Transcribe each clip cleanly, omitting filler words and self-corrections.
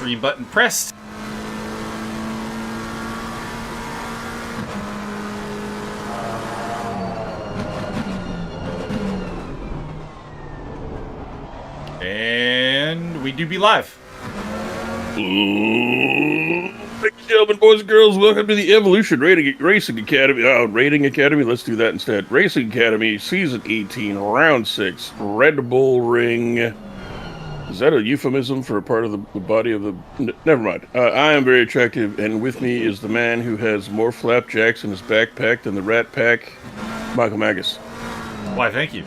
stream button pressed. And we do be live. Ladies and gentlemen, boys and girls, welcome to the Evolution Racing Academy. Rating Academy, let's do that instead. Racing Academy, Season 18, Round 6, Red Bull Ring. Is that a euphemism for a part of the body of the... Never mind. I am very attractive, and with me is the man who has more flapjacks in his backpack than the Rat Pack, Michael Magus. Why, thank you.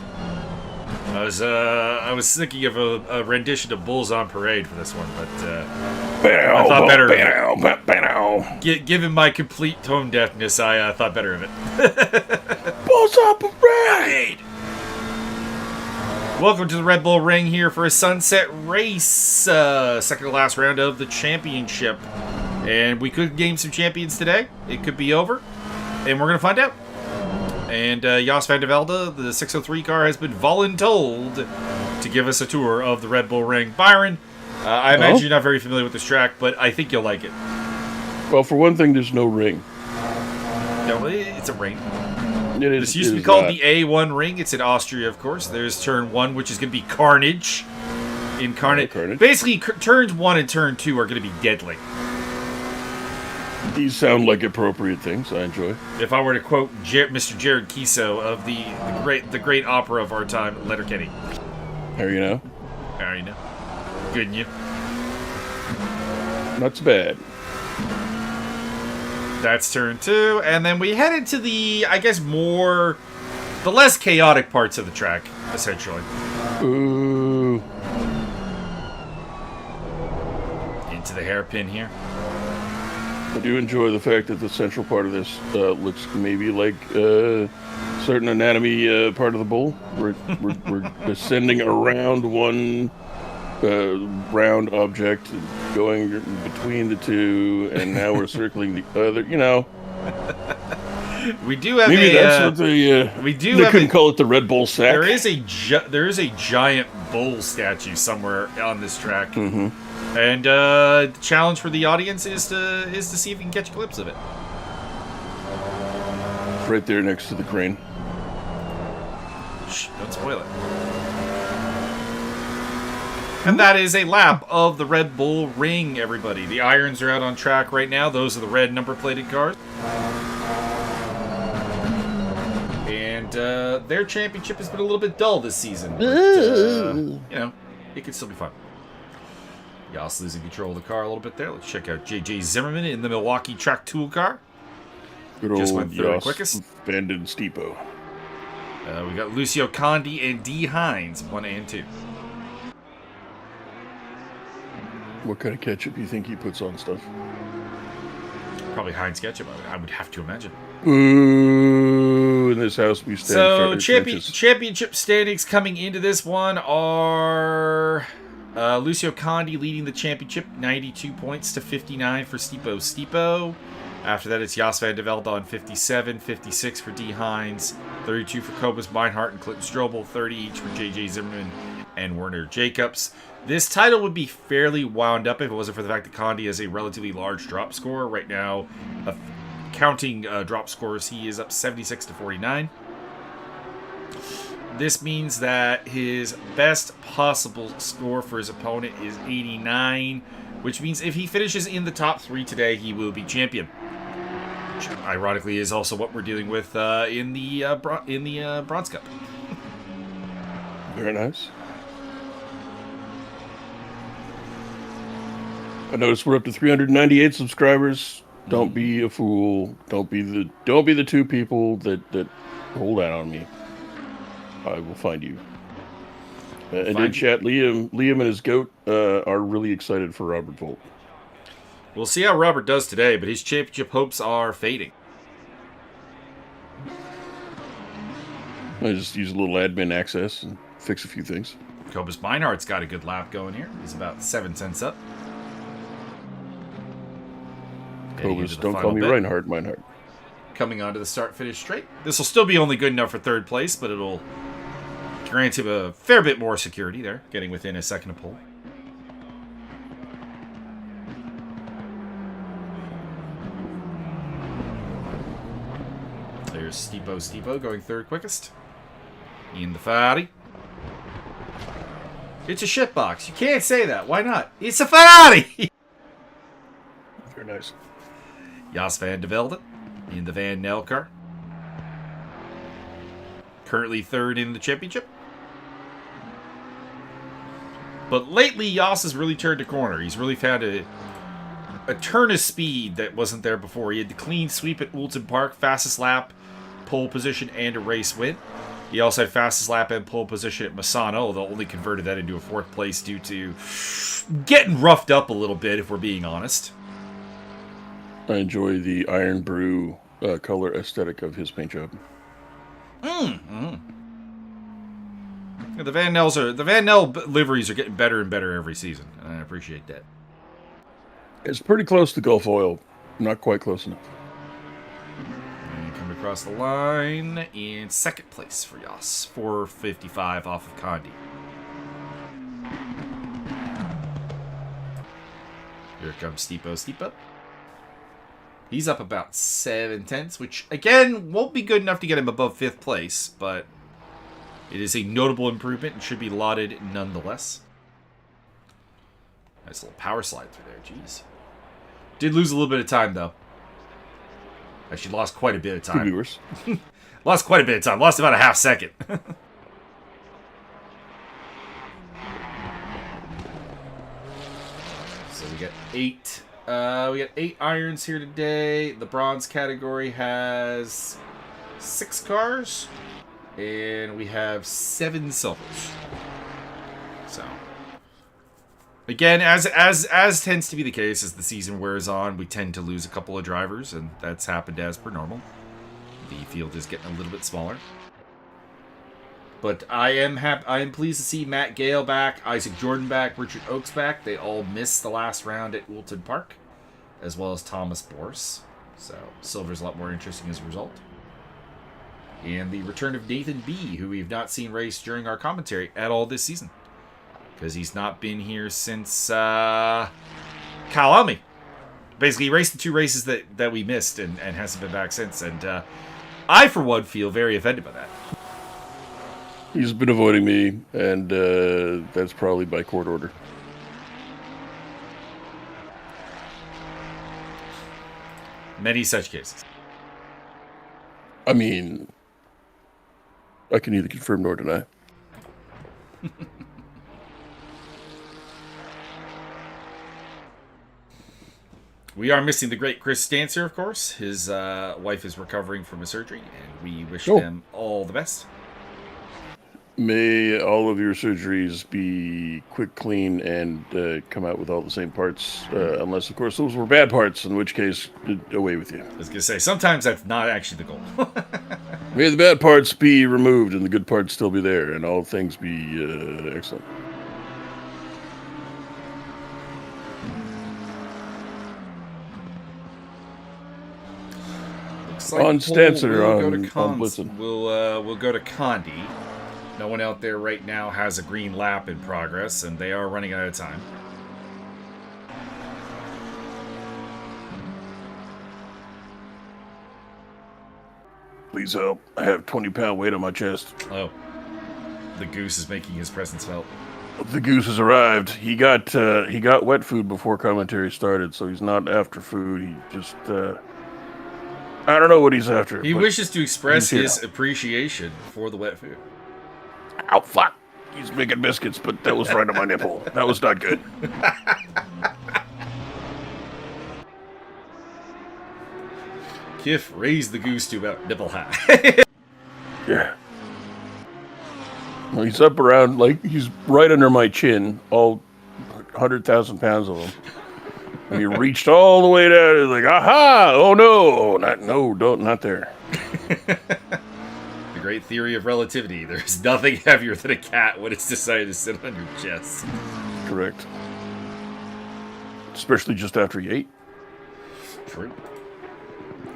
I was thinking of a rendition of Bulls on Parade for this one, but I thought better of it. Given my complete tone deafness, I thought better of it. Bulls on Parade! Welcome to the Red Bull Ring here for a sunset race. Second to last round of the championship. And we could game some champions today. It could be over. And we're going to find out. And Jos van der Velde, the 603 car, has been voluntold to give us a tour of the Red Bull Ring. Byron, I imagine you're not very familiar with this track, but I think you'll like it. Well, for one thing, there's no ring. No, it's a ring. It is, this used to be called the A1 ring. It's in Austria, of course. There's turn 1, which is going to be Carnage. Carnage. Basically, turns 1 and turn 2 are going to be deadly. These sound like appropriate things. I enjoy. If I were to quote Mr. Jared Kiso of the great opera of our time, Letterkenny. How you know? How you know? Good in you. Not so bad. That's turn 2, and then we head into the, I guess, the less chaotic parts of the track, essentially. Ooh. Into the hairpin here. I do enjoy the fact that the central part of this looks maybe like certain anatomy part of the bull. We're descending around one round object, going between the two, and now we're circling the other. You know, we do have maybe that's what they couldn't call it the Red Bull sack. There is a giant bull statue somewhere on this track. Mm-hmm. And the challenge for the audience is to see if you can catch a glimpse of it. It's right there next to the crane. Shh, don't spoil it. And that is a lap of the Red Bull Ring, everybody. The irons are out on track right now. Those are the red number-plated cars. And their championship has been a little bit dull this season. But, it could still be fun. Jos losing control of the car a little bit there. Let's check out J.J. Zimmerman in the Milwaukee Track Tool car. Good old Just went through it quickest. Van den Steepo. We got Lucio Condi and D. Hines, 1 and 2. What kind of ketchup do you think he puts on stuff? Probably Heinz ketchup, I would have to imagine. Ooh, in this house we stand. So, championship standings coming into this one are... Lucio Condi leading the championship, 92 points to 59 for Stipo. After that, it's Jos van der Velde on 57, 56 for D. Hines, 32 for Cobus Meinhardt and Clinton Strobel, 30 each for J.J. Zimmerman and Werner Jacobs. This title would be fairly wound up if it wasn't for the fact that Condi has a relatively large drop score. Right now, counting drop scores, he is up 76 to 49. This means that his best possible score for his opponent is 89, which means if he finishes in the top 3 today, he will be champion. Which, ironically, is also what we're dealing with in the Bronze Cup. Very nice. I noticed we're up to 398 subscribers. Don't be a fool. Don't be the two people that hold out on me. I will find you. And in chat, Liam and his goat are really excited for Robert Volt. We'll see how Robert does today, but his championship hopes are fading. I just use a little admin access and fix a few things. Cobus Meinhardt's got a good lap going here. He's about 7 cents up. Cobus, don't call me Reinhardt, Meinhardt. Coming onto the start-finish straight. This will still be only good enough for third place, but it'll grant him a fair bit more security there, getting within a second of pole. Here's Steepo going third quickest. In the Ferrari. It's a shitbox. You can't say that. Why not? It's a Ferrari! Very nice. Jos van de Velde in the Van Nel car. Currently third in the championship. But lately, Jos has really turned a corner. He's really found a turn of speed that wasn't there before. He had the clean sweep at Oulton Park, fastest lap, pole position, and a race win. He also had fastest lap and pole position at Misano, although only converted that into a fourth place due to getting roughed up a little bit, if we're being honest. I enjoy the Iron Brew color aesthetic of his paint job. Yeah, the Van Nel liveries are getting better and better every season, and I appreciate that. It's pretty close to Gulf Oil, not quite close enough. And coming across the line in second place for Jos, 455 off of Condi. Here comes Steepo. He's up about 7/10, which, again, won't be good enough to get him above 5th place, but it is a notable improvement and should be lauded nonetheless. Nice little power slide through there, jeez. Did lose a little bit of time, though. Actually, lost quite a bit of time. Could be worse. Lost quite a bit of time. Lost about a half second. So we got 8. We got 8 irons here today. The bronze category has 6 cars, and we have 7 silvers. So, again, as tends to be the case as the season wears on, we tend to lose a couple of drivers, and that's happened as per normal. The field is getting a little bit smaller. But I am pleased to see Matt Gale back, Isaac Jordan back, Richard Oakes back. They all missed the last round at Oulton Park, as well as Thomas Boris. So silver's a lot more interesting as a result. And the return of Nathan B., who we've not seen race during our commentary at all this season, because he's not been here since Kyle Almy. Basically, he raced the 2 races that we missed and hasn't been back since. And I, for one, feel very offended by that. He's been avoiding me, and that's probably by court order. Many such cases. I mean, I can neither confirm nor deny. We are missing the great Chris Stancer, of course. His wife is recovering from a surgery, and we wish them all the best. May all of your surgeries be quick, clean, and come out with all the same parts, unless, of course, those were bad parts, in which case, away with you. I was going to say, sometimes that's not actually the goal. May the bad parts be removed and the good parts still be there, and all things be excellent. Looks like on Stancer, we'll on Blitzen. We'll go to Condi. No one out there right now has a green lap in progress, and they are running out of time. Please help. I have 20-pound weight on my chest. Oh. The goose is making his presence felt. The goose has arrived. He got wet food before commentary started, so he's not after food. He just, I don't know what he's after. He wishes to express his appreciation for the wet food. Oh, fuck. He's making biscuits, but that was right on my nipple. That was not good. Kiff raised the goose to about nipple high. Yeah. Well, he's up around, like, he's right under my chin, all 100,000 pounds of him. And he reached all the way down, and like, aha! Oh, no! Not there. The great theory of relativity. There's nothing heavier than a cat when it's decided to sit on your chest. Correct. Especially just after he ate. True.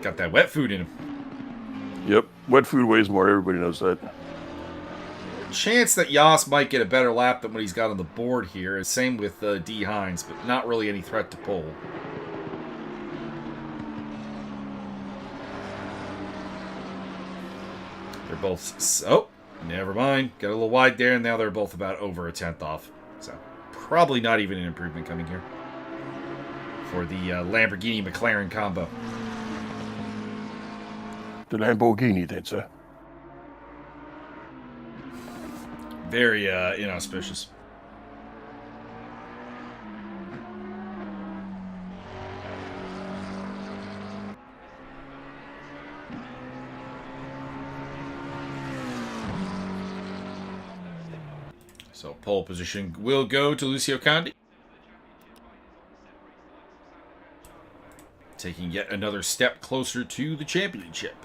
Got that wet food in him. Yep. Wet food weighs more. Everybody knows that. Chance that Jos might get a better lap than what he's got on the board here. Same with D. Hines, but not really any threat to pole. They're both... Oh, never mind. Got a little wide there, and now they're both about over a tenth off. So, probably not even an improvement coming here for the Lamborghini-McLaren combo. The Lamborghini, then, sir. Very inauspicious. So pole position will go to Lucio Conde. Taking yet another step closer to the championship.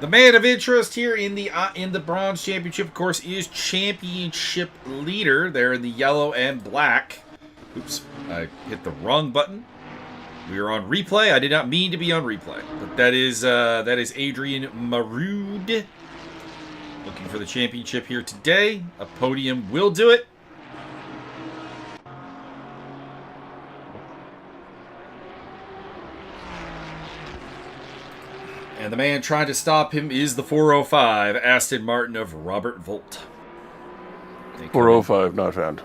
The man of interest here in the Bronze Championship, of course, is championship leader. There in the yellow and black. Oops, I hit the wrong button. We are on replay. I did not mean to be on replay, but that is Adrian Maroud looking for the championship here today. A podium will do it. And the man trying to stop him is the 405 Aston Martin of Robert Volt. 405 not found.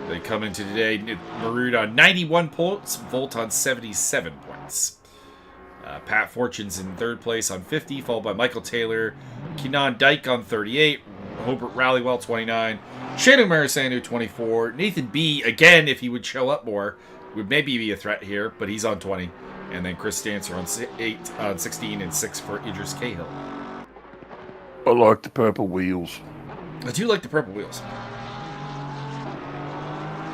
They come into today, Maroud on 91 points, Volt on 77 points. Pat Fortune's in third place on 50, followed by Michael Taylor, Kenan Dyke on 38, Hobart Rallywell 29, Shanu Marisanu 24, Nathan B, again, if he would show up more, would maybe be a threat here, but he's on 20. And then Chris Stancer on 16 and 6 for Idris Cahill. I like the purple wheels. I do like the purple wheels.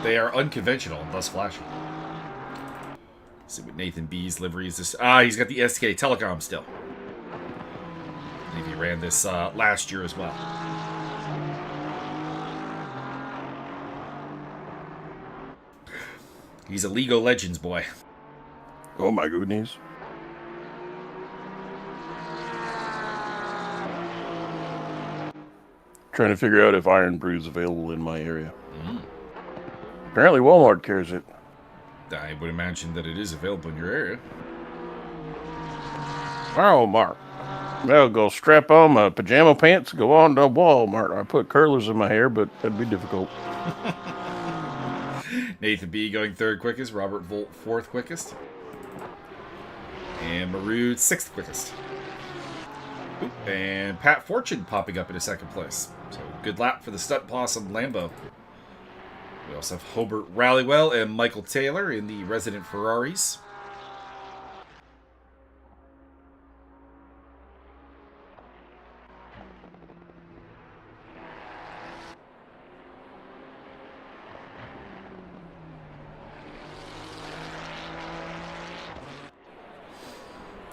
They are unconventional and thus flashy. Let's see what Nathan B's livery is this. He's got the SK Telecom still. I think he ran this last year as well. He's a League of Legends boy. Oh my goodness. Trying to figure out if Iron Brew's available in my area. Apparently Walmart carries it. I would imagine that it is available in your area. Walmart. Well, go strap on my pajama pants, go on to Walmart. I put curlers in my hair, but that'd be difficult. Nathan B going third quickest, Robert Volt fourth quickest. And Maroud sixth quickest. And Pat Fortune popping up into second place. So good lap for the Stunt Possum Lambo. We also have Hobart Rallywell and Michael Taylor in the resident Ferraris.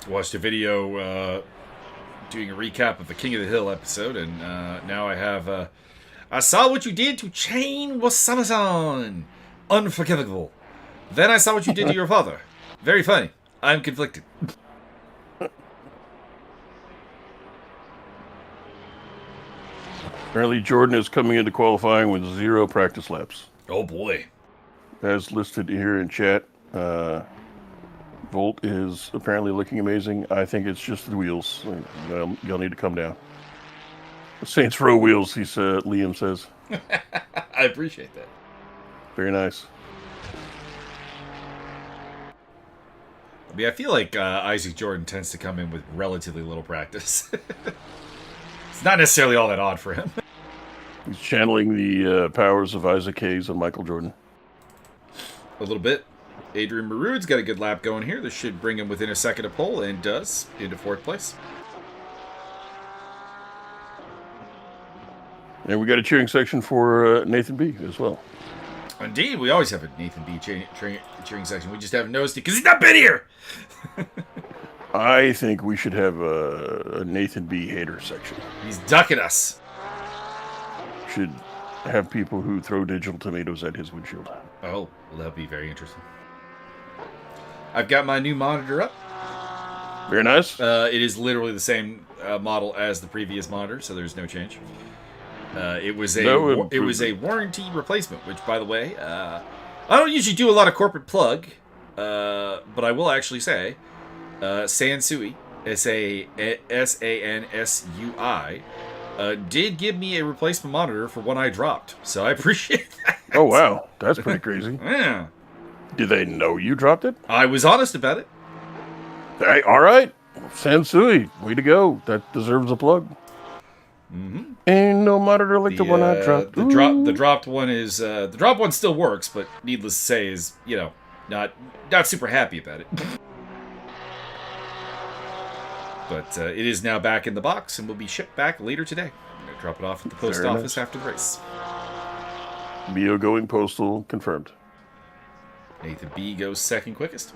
Watched a video doing a recap of the King of the Hill episode, and now I have I saw what you did to Chain Wasama-san. Unforgivable. Then I saw what you did to your father. Very funny. I'm conflicted. Apparently Jordan is coming into qualifying with 0 practice laps. Oh boy. As listed here in chat, Volt is apparently looking amazing. I think it's just the wheels. You'll need to come down. Saints Row wheels, Liam says. I appreciate that. Very nice. I mean, I feel like Isaac Jordan tends to come in with relatively little practice. It's not necessarily all that odd for him. He's channeling the powers of Isaac Hayes and Michael Jordan. A little bit. Adrian Maroud's got a good lap going here. This should bring him within a second of pole, and does, into fourth place. And we got a cheering section for Nathan B. as well. Indeed, we always have a Nathan B. cheering section. We just haven't noticed it because he's not been here. I think we should have a Nathan B. hater section. He's ducking us. Should have people who throw digital tomatoes at his windshield. Oh, well, that'll be very interesting. I've got my new monitor up. Very nice. It is literally the same model as the previous monitor, so there's no change. It was a warranty replacement, which, by the way, I don't usually do a lot of corporate plug, but I will actually say, Sansui Sansui, did give me a replacement monitor for one I dropped. So I appreciate that. Oh, wow. That's pretty crazy. Yeah. Do they know you dropped it? I was honest about it. Hey, all right. Sansui, way to go. That deserves a plug. Mm-hmm. Ain't no monitor like the one I dropped. The dropped one is the dropped one still works, but needless to say is not super happy about it. But it is now back in the box and will be shipped back later today. I'm gonna drop it off at the post office after the race. Mio going postal confirmed. Nathan B goes second quickest,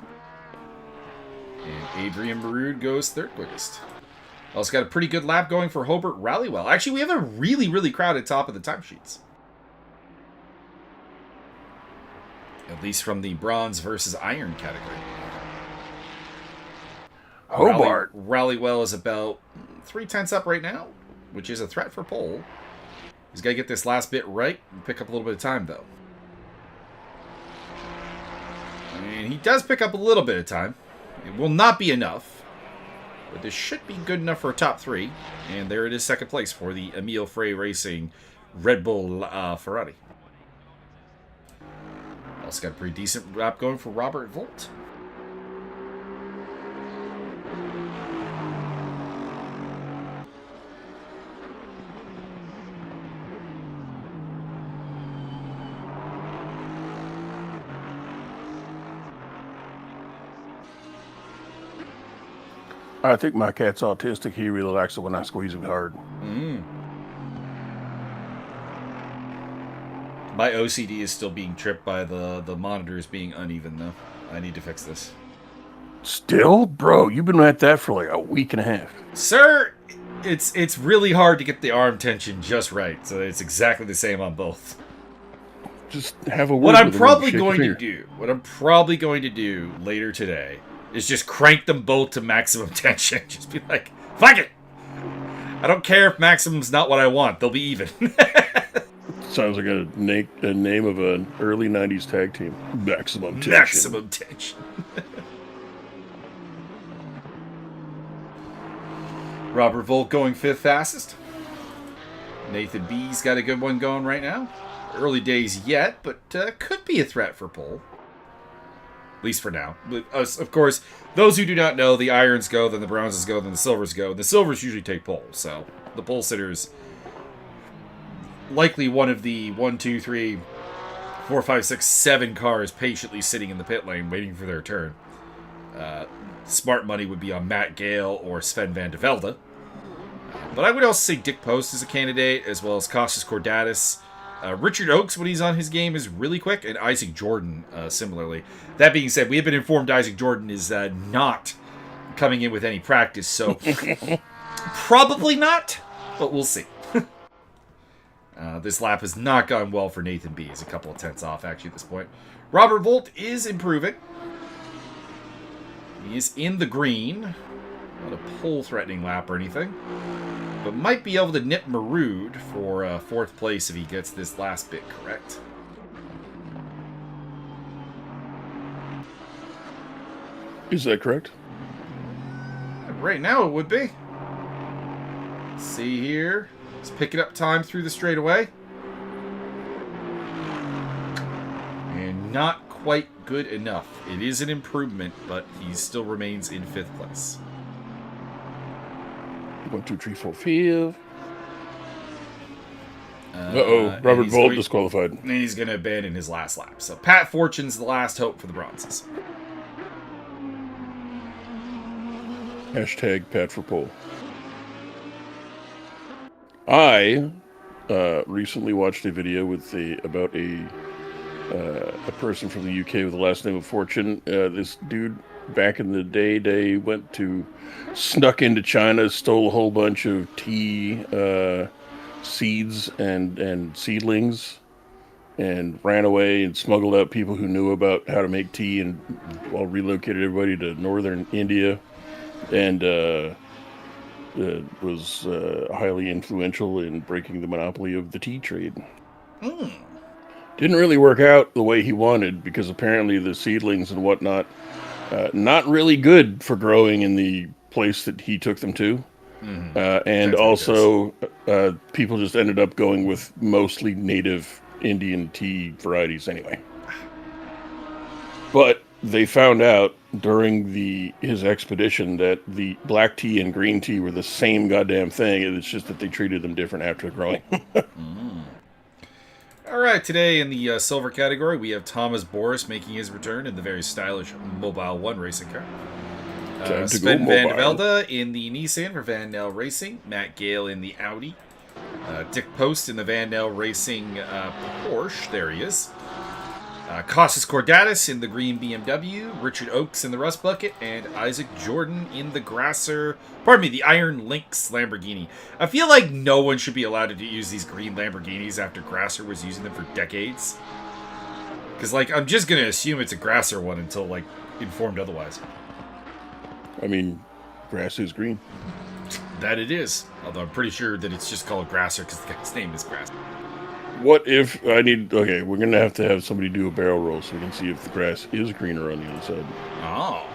and Adrian Baroud goes third quickest. Also got a pretty good lap going for Hobart Rallywell. Actually, we have a really, really crowded top of the timesheets. At least from the bronze versus iron category. Hobart. Rallywell is about 3/10 up right now, which is a threat for pole. He's got to get this last bit right and pick up a little bit of time, though. And he does pick up a little bit of time. It will not be enough. But this should be good enough for a top 3. And there it is, second place for the Emile Frey Racing Redbull Ferrari. Also got a pretty decent lap going for Robert Volt. I think my cat's autistic. He really likes it when I squeeze him hard. My OCD is still being tripped by the monitors being uneven, though. I need to fix this. Still? Bro, you've been at that for like a week and a half. Sir, it's really hard to get the arm tension just right, so it's exactly the same on both. Just have a word What I'm with him probably and going shake to your do, what I'm probably going to do later today is just crank them both to maximum tension. Just be like, fuck it! I don't care if maximum's not what I want. They'll be even. Sounds like a name of an early 90s tag team. Maximum tension. Maximum tension. Robert Volt going 5th fastest. Nathan B's got a good one going right now. Early days yet, but could be a threat for pole. At least for now. Of course, those who do not know, the irons go, then the bronzes go, then the silvers go. The silvers usually take pole, so the pole sitters likely one of the 1, 2, 3, 4, 5, 6, 7 cars patiently sitting in the pit lane waiting for their turn. Smart money would be on Matt Gale or Sven van de Velde. But I would also say Dick Post is a candidate, as well as Costas Cordatis. Richard Oakes, when he's on his game, is really quick, and Isaac Jordan, similarly. That being said, we have been informed Isaac Jordan is not coming in with any practice, so probably not, but we'll see. This lap has not gone well for Nathan B. He's a couple of tenths off, actually, at this point. Robert Volt is improving. He is in the green. Not a pole-threatening lap or anything. But might be able to nip Marood for 4th place if he gets this last bit correct. Is that correct? Right now it would be. Let's see here. He's picking up time through the straightaway. And not quite good enough. It is an improvement, but he still remains in 5th place. 1, 2, 3, 4, 5. Robert Volt disqualified. And he's going to abandon his last lap. So Pat Fortune's the last hope for the bronzes. Hashtag Pat for pole. I recently watched a video about a person from the UK with the last name of Fortune. This dude back in the day snuck into China, stole a whole bunch of tea seeds and seedlings, and ran away and smuggled out people who knew about how to make tea, and relocated everybody to northern India, and was highly influential in breaking the monopoly of the tea trade. Didn't really work out the way he wanted, because apparently the seedlings and whatnot, not really good for growing in the place that he took them to. Mm-hmm. And Depends what he does. also, people just ended up going with mostly native Indian tea varieties anyway. But they found out during his expedition that the black tea and green tea were the same goddamn thing. It's just that they treated them different after growing. All right, today in the silver category, we have Thomas Boris making his return in the very stylish Mobile 1 racing car. Time to go Sven van de mobile. Velde in the Nissan for Van Nel Racing. Matt Gale in the Audi. Dick Post in the Van Nel Racing Porsche. There he is. Costas Cordatis in the green BMW. Richard Oakes in the Rust Bucket. And Isaac Jordan in the the Iron Lynx Lamborghini. I feel like no one should be allowed to use these green Lamborghinis after Grasser was using them for decades. Because, I'm just going to assume it's a Grasser one until, informed otherwise. I mean, grass is green. That it is. Although I'm pretty sure that it's just called Grasser because the guy's name is Grasser. What if okay, we're going to have somebody do a barrel roll so we can see if the grass is greener on the other side. Oh.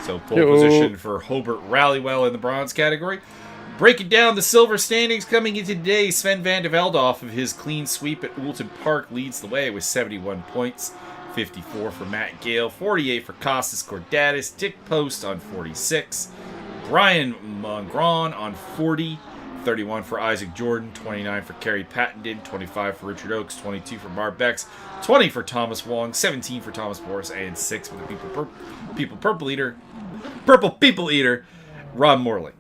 So pole position for Hobart Rallywell in the bronze category. Breaking down the silver standings coming into today, Sven van de Velde off of his clean sweep at Oulton Park leads the way with 71 points. 54 for Matt Gale, 48 for Costas Cordatis, Dick Post on 46, Brian Mongron on 40, 31 for Isaac Jordan, 29 for Kerry Pattenden, 25 for Richard Oakes, 22 for Marv Bex, 20 for Thomas Wong, 17 for Thomas Boris, and 6 for the Purple People Eater, Rob Morley.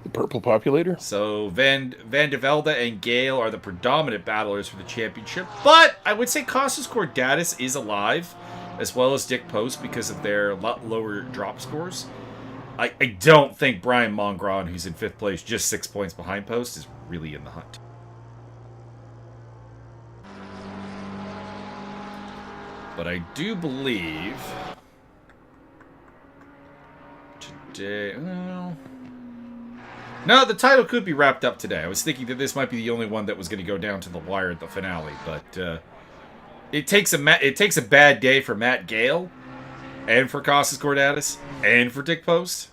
The purple populator? So Van de Velde and Gale are the predominant battlers for the championship, but I would say Costas Cordatis is alive, as well as Dick Post because of their lower drop scores. I don't think Brian Mongron, who's in 5th place, just 6 points behind Post, is really in the hunt. But I do believe today... No, the title could be wrapped up today. I was thinking that this might be the only one that was going to go down to the wire at the finale, but it takes a bad day for Matt Gale, and for Costas Cordatis, and for Dick Post.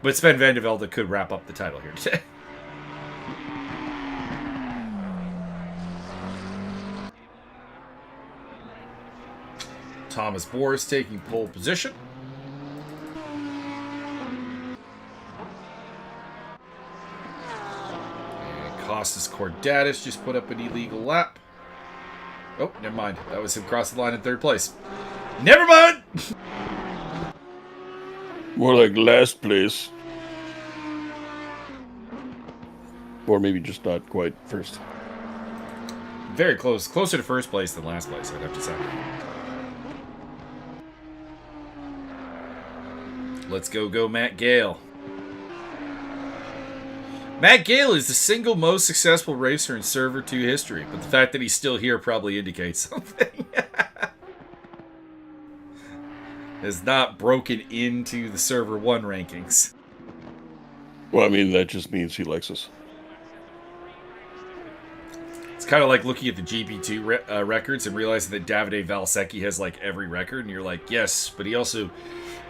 But Sven van de Velde could wrap up the title here today. Thomas Boris taking pole position. Costas Cordatis just put up an illegal lap. Oh, never mind. That was him cross the line in 3rd place. Never mind! More like last place. Or maybe just not quite first. Very close. Closer to 1st place than last place, I'd have to say. Let's go Matt Gale. Matt Gale is the single most successful racer in Server 2 history, but the fact that he's still here probably indicates something. Has not broken into the Server 1 rankings. Well, I mean, that just means he likes us. It's kind of like looking at the GP2 records and realizing that Davide Valsecchi has every record, and you're like, yes, but he also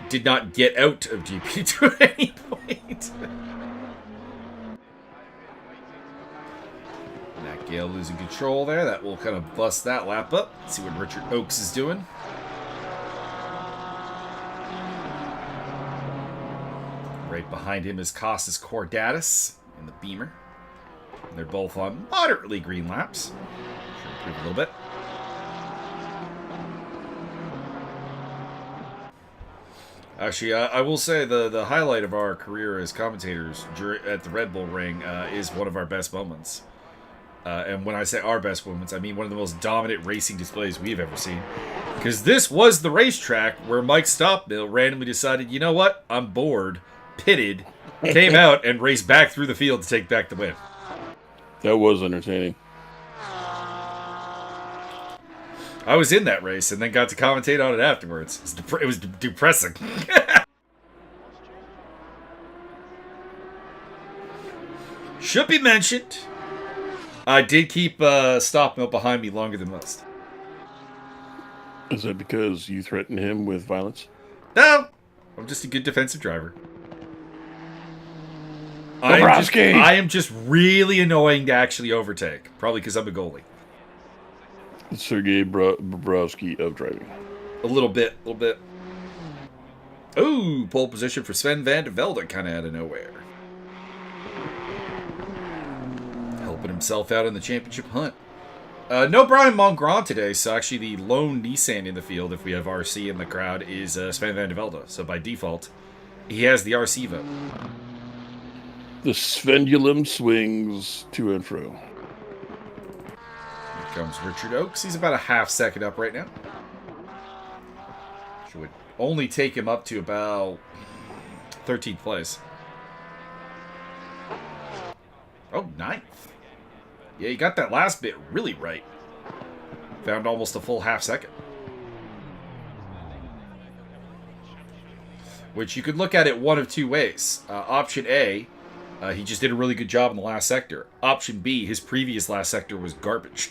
did not get out of GP2 at any point. Matt Gale losing control there. That will kind of bust that lap up. Let's see what Richard Oakes is doing. Right behind him is Costas Cordatis in the Beamer. And they're both on moderately green laps. Should improve a little bit. Actually, I will say the highlight of our career as commentators at the Red Bull Ring is one of our best moments. And when I say our best moments, I mean one of the most dominant racing displays we've ever seen. Because this was the racetrack where Mike Stockmill randomly decided, you know what, I'm bored, pitted, came out, and raced back through the field to take back the win. That was entertaining. I was in that race and then got to commentate on it afterwards. It was depressing. Should be mentioned, I did keep Stockmill behind me longer than most. Is that because you threatened him with violence? No, I'm just a good defensive driver. Bobrovsky! I am just really annoying to actually overtake. Probably because I'm a goalie. Sergei Bobrovsky of driving. A little bit. Ooh, pole position for Sven van de Velde kind of out of nowhere. Helping himself out in the championship hunt. No Brian Mongrand today, so actually the lone Nissan in the field, if we have RC in the crowd, is Sven van de Velde. So by default, he has the RC vote. The Svendulum swings to and fro. Here comes Richard Oakes. He's about a half second up right now. Which would only take him up to about 13th place. Oh, 9th. Yeah, you got that last bit really right. Found almost a full half second. Which you could look at it one of two ways. Option A, he just did a really good job in the last sector. Option B, his previous last sector was garbage.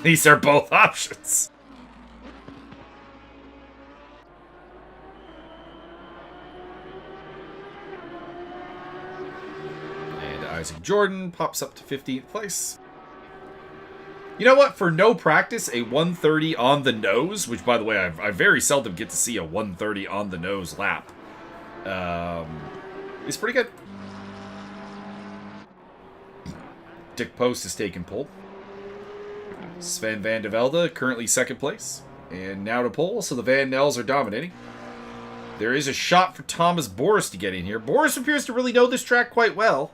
These are both options. Isaac Jordan pops up to 15th place. You know what? For no practice, a 130 on the nose, which, by the way, I very seldom get to see a 130 on the nose lap, is pretty good. Dick Post is taking pole. Sven van de Velde currently second place. And now to pole, so the Van Nels are dominating. There is a shot for Thomas Boris to get in here. Boris appears to really know this track quite well.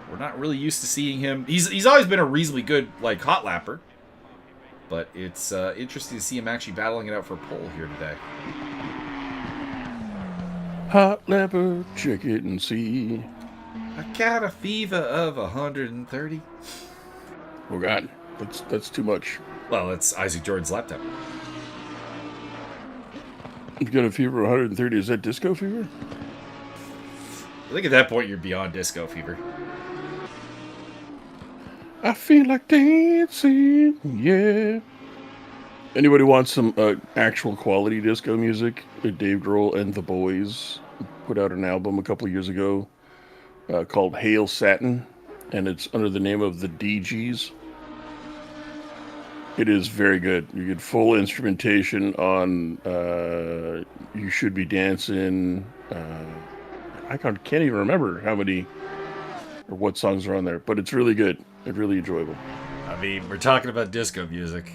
We're not really used to seeing him. He's always been a reasonably good, like, hot lapper. But it's interesting to see him actually battling it out for pole here today. Hot lapper, check it and see. I got a fever of 130. Oh, God. That's too much. Well, it's Isaac Jordan's laptop. You've got a fever of 130. Is that disco fever? I think at that point you're beyond disco fever. I feel like dancing, yeah. Anybody want some actual quality disco music? Dave Grohl and the Boys put out an album a couple years ago called Hail Satin, and it's under the name of the DGs. It is very good. You get full instrumentation on You Should Be Dancing. I can't even remember how many or what songs are on there, but it's really good. It's really enjoyable. I mean, we're talking about disco music.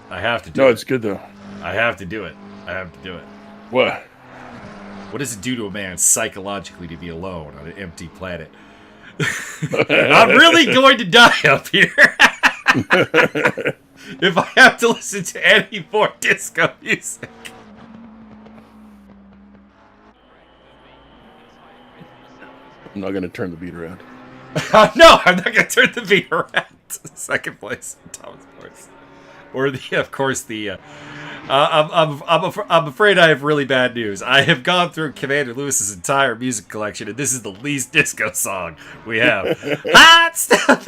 I have to do it. No, it's good, though. I have to do it. What? What does it do to a man psychologically to be alone on an empty planet? I'm really going to die up here if I have to listen to any more disco music. I'm not going to turn the beat around. No, I'm not going to turn the beat around. Second place, Thomas Boris. Or of course, the. I'm afraid I have really bad news. I have gone through Commander Lewis's entire music collection, and this is the least disco song we have. Hot stuff.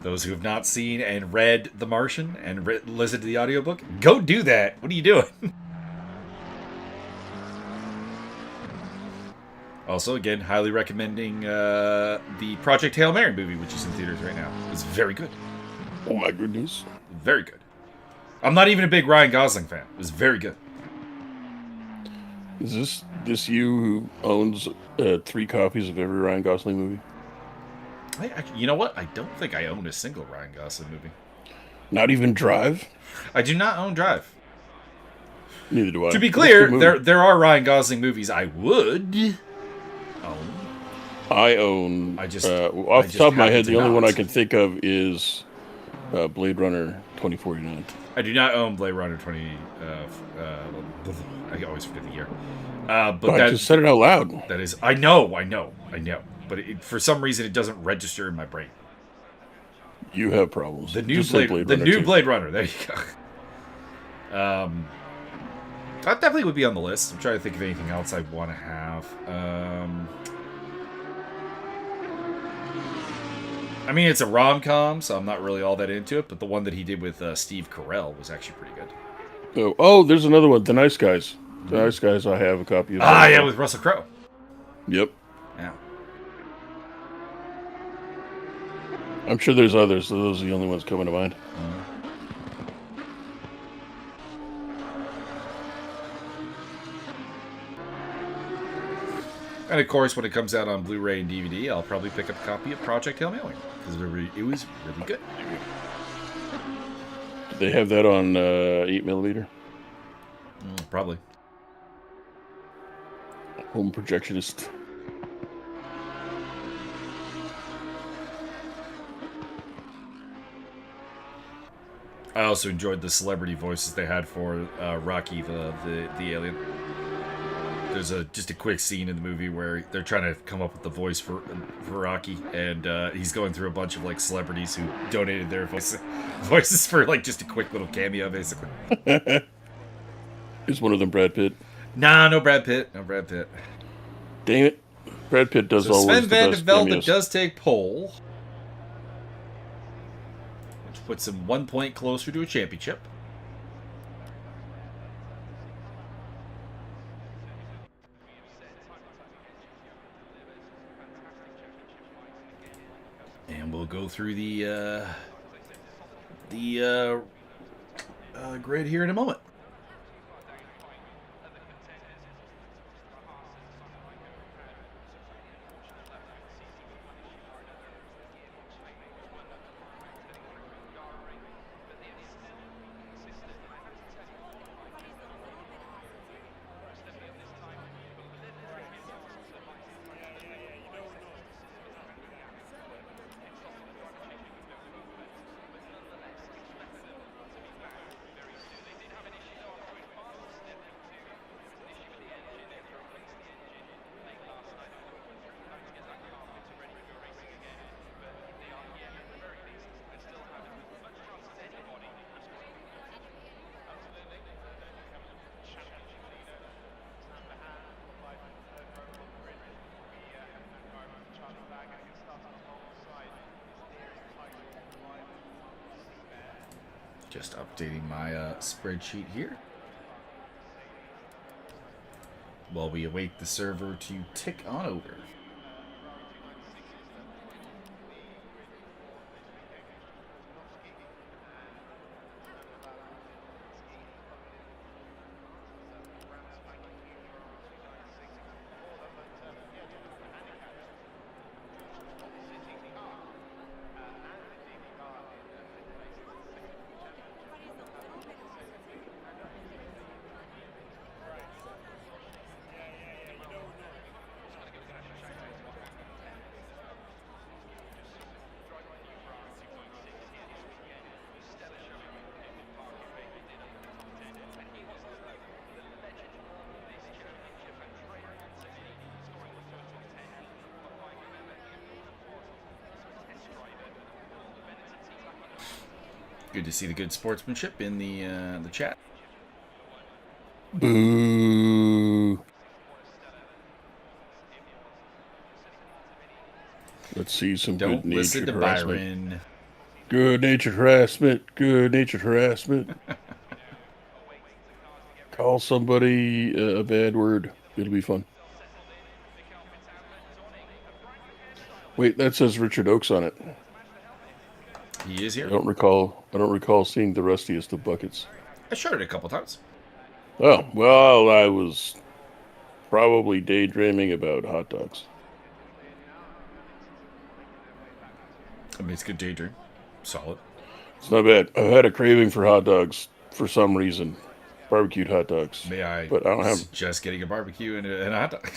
Those who have not seen and read The Martian and listened to the audiobook, go do that. What are you doing? Also, again, highly recommending the Project Hail Mary movie, which is in theaters right now. It's very good. Oh my goodness. Very good. I'm not even a big Ryan Gosling fan. It was very good. Is this you who owns 3 copies of every Ryan Gosling movie? You know what? I don't think I own a single Ryan Gosling movie. Not even Drive? I do not own Drive. Neither do I. To be clear, there are Ryan Gosling movies I would own. I own. off the top of my head, the only one I can think of is Blade Runner 2049. I do not own Blade Runner 20. I always forget the year. But I just said it out loud. That is, I know. But for some reason, it doesn't register in my brain. You have problems. The new Blade Runner. There you go. That definitely would be on the list. I'm trying to think of anything else I want to have. I mean, it's a rom-com, so I'm not really all that into it, but the one that he did with Steve Carell was actually pretty good. Oh, there's another one. The Nice Guys. The Nice Guys, I have a copy of that. Ah, yeah, with Russell Crowe. Yep. Yeah. I'm sure there's others, so those are the only ones coming to mind. And of course, when it comes out on Blu-ray and DVD, I'll probably pick up a copy of Project Hail Mary because it was really good. Do they have that on 8mm? Probably. Home projectionist. I also enjoyed the celebrity voices they had for Rocky the alien. There's just a quick scene in the movie where they're trying to come up with the voice for Rocky, and he's going through a bunch of like celebrities who donated their voices for like just a quick little cameo, basically. Is one of them Brad Pitt? Nah, no Brad Pitt. No Brad Pitt. Dang it. Brad Pitt does always Sven the Van best Velde cameos. does take pole, which puts him 1 point closer to a championship. And we'll go through the grid here in a moment. Just updating my spreadsheet here while we await the server to tick on over. Good to see the good sportsmanship in the chat. Boo. Let's see some Don't good listen natured to harassment. Byron. Good natured harassment. Good natured harassment. Call somebody a bad word. It'll be fun. Wait, that says Richard Oakes on it. He is here. I don't recall seeing the rustiest of buckets. I showed it a couple times. Oh, well, I was probably daydreaming about hot dogs. I mean, it's good daydream. Solid. It's not bad. I've had a craving for hot dogs for some reason. Barbecued hot dogs. May I But I don't have... suggest getting a barbecue and a hot dog?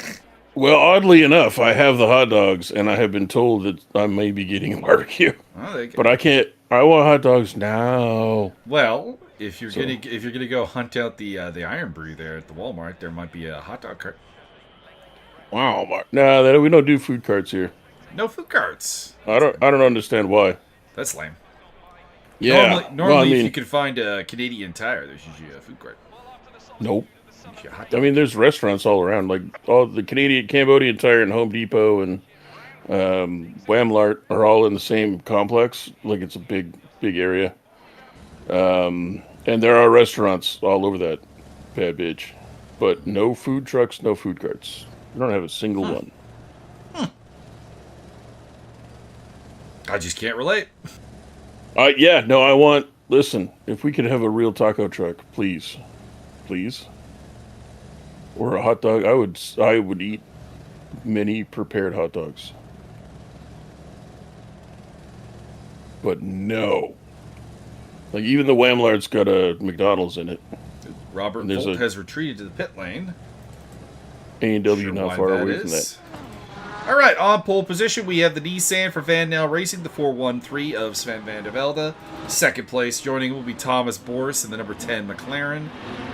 Well, oddly enough, I have the hot dogs, and I have been told that I may be getting a barbecue. Oh, But I can't... I want hot dogs now. Well, if you're gonna go hunt out the Iron Brew there at the Walmart, there might be a hot dog cart. Wow. Nah, we don't do food carts here. No food carts. I don't understand why. That's lame. Yeah. Normally, if you can find a Canadian Tire, there's usually a food cart. Nope. Usually a hot dog. I mean, there's restaurants all around, like all the Canadian, Cambodian Tire and Home Depot and Wamlart are all in the same complex. Like it's a big area. And there are restaurants all over that bad bitch, but no food trucks, no food carts. We don't have a single one. I just can't relate. Yeah, no, I want. Listen, if we could have a real taco truck, please, please, or a hot dog, I would eat many prepared hot dogs. But no, like even the Wamlart's got a McDonald's in it. Robert And there's Volt a- has retreated to the pit lane. A&W Sure not why far that away from that. is. All right, on pole position, we have the Nissan for Van Nel Racing, the 413 of Sven van der Velde. Second place joining will be Thomas Boris in the number 10 McLaren.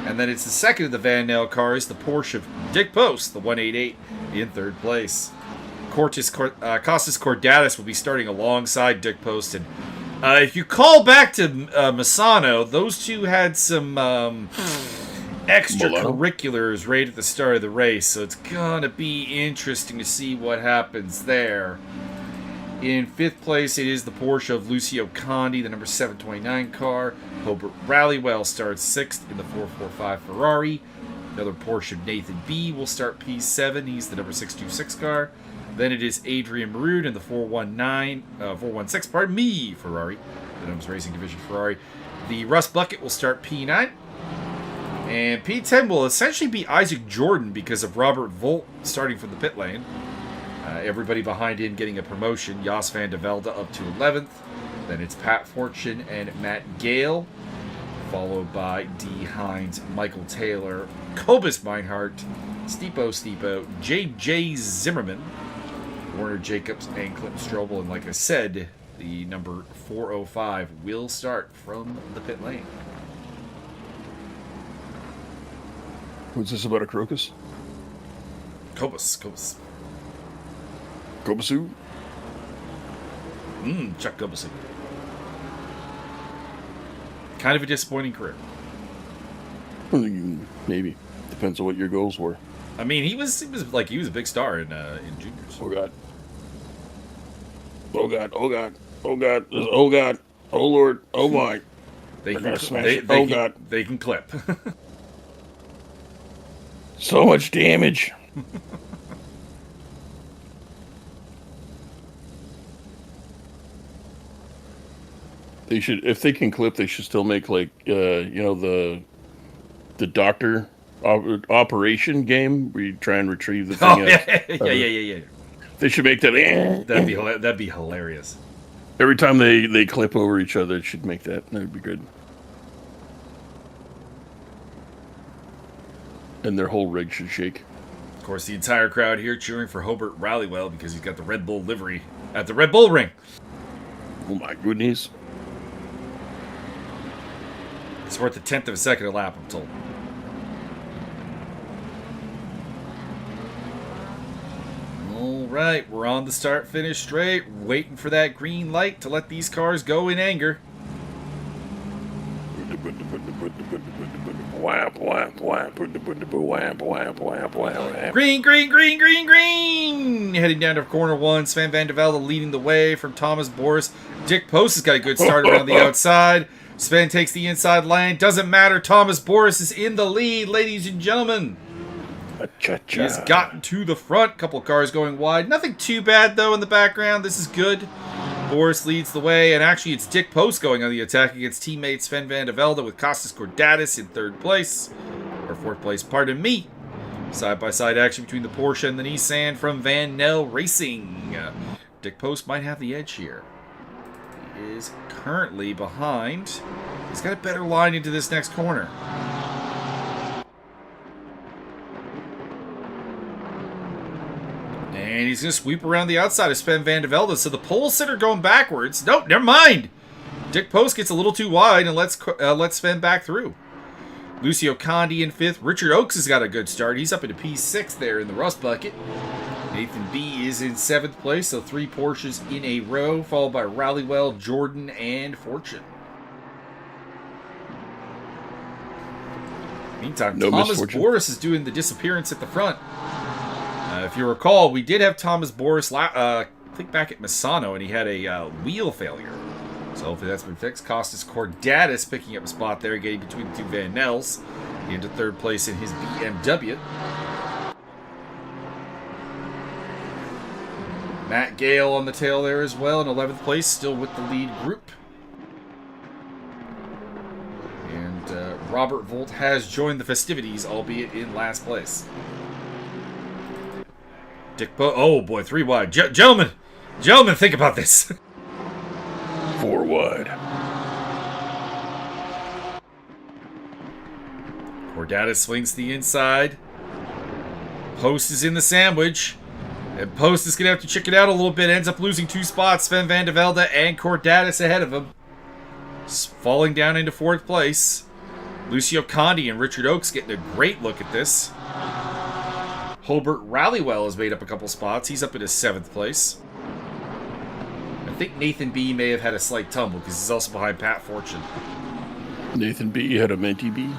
And then it's the second of the Van Nel cars, the Porsche of Dick Post, the 188, in third place. Costas Cordalis will be starting alongside Dick Post. And if you call back to Misano, those two had some extracurriculars right at the start of the race, so it's gonna be interesting to see what happens there. In fifth place, it is the Porsche of Lucio Condi, the number 729 car. Hobart Rallywell starts sixth in the 445 Ferrari. Another Porsche of Nathan B will start P7. He's the number 626 car. Then it is Adrian Maroon in the 416, pardon me, Ferrari. The Numbers Racing Division Ferrari. The Russ Bucket will start P9. And P10 will essentially be Isaac Jordan because of Robert Volt starting from the pit lane. Everybody behind him getting a promotion. Jos van de Velde up to 11th. Then it's Pat Fortune and Matt Gale. Followed by D. Hines, Michael Taylor, Cobus Meinhardt, Stipo, J.J. Zimmerman, Warner Jacobs, and Clinton Strobel. And like I said, the number 405 will start from the pit lane. What's this about a crocus? Cobus. Kobasu? Chuck Cobus. Kind of a disappointing career. Maybe. Depends on what your goals were. I mean, he was a big star in juniors. Oh God. Oh God. Oh God. Oh God. Oh God. Oh Lord. Oh my. They God. They can clip. So much damage. They should, if they can clip, they should still make like, the doctor operation game where you try and retrieve the thing. Yeah. They should make that. That'd be hilarious. Every time they clip over each other, it should make that. That'd be good. And their whole rig should shake. Of course, the entire crowd here cheering for Hobart Rallywell because he's got the Red Bull livery at the Red Bull Ring. Oh my goodness. It's worth a tenth of a second a lap, I'm told. All right, we're on the start-finish straight, waiting for that green light to let these cars go in anger. Green! Heading down to corner one, Sven van der Velde leading the way from Thomas Boris. Dick Post has got a good start around the outside. Sven takes the inside lane. Doesn't matter. Thomas Boris is in the lead, ladies and gentlemen. He has gotten to the front. Couple cars going wide. Nothing too bad, though, in the background. This is good. Boris leads the way, and actually it's Dick Post going on the attack against teammate Sven van der Velde with Costas Cordalis in third place. Or fourth place, pardon me. Side-by-side action between the Porsche and the Nissan from Van Nel Racing. Dick Post might have the edge here. He is currently behind. He's got a better line into this next corner. And he's going to sweep around the outside of Sven van der Velde. So the pole sitter going backwards. Nope, never mind. Dick Post gets a little too wide and lets Sven back through. Lucio Condi in fifth. Richard Oakes has got a good start. He's up into P6 there in the Rust Bucket. Nathan B is in seventh place, so 3 Porsches in a row, followed by Rallywell, Jordan, and Fortune. Meantime, Thomas Boris is doing the disappearance at the front. If you recall, we did have Thomas Boris think back at Misano, and he had a wheel failure. So hopefully that's been fixed. Costas Cordatis picking up a spot there, getting between the two Van Nels. Into third place in his BMW. Matt Gale on the tail there as well in 11th place, still with the lead group. And Robert Volt has joined the festivities, albeit in last place. Oh boy, 3 wide. Gentlemen, think about this. 4 wide. Cordatis swings to the inside. Post is in the sandwich. And Post is going to have to check it out a little bit. Ends up losing 2 spots. Sven van de Velde and Cordatis ahead of him. Falling down into 4th place. Lucio Condi and Richard Oakes getting a great look at this. Hobart Rallywell has made up a couple spots. He's up in his 7th place. I think Nathan B may have had a slight tumble because he's also behind Pat Fortune. Nathan B had a Menti B.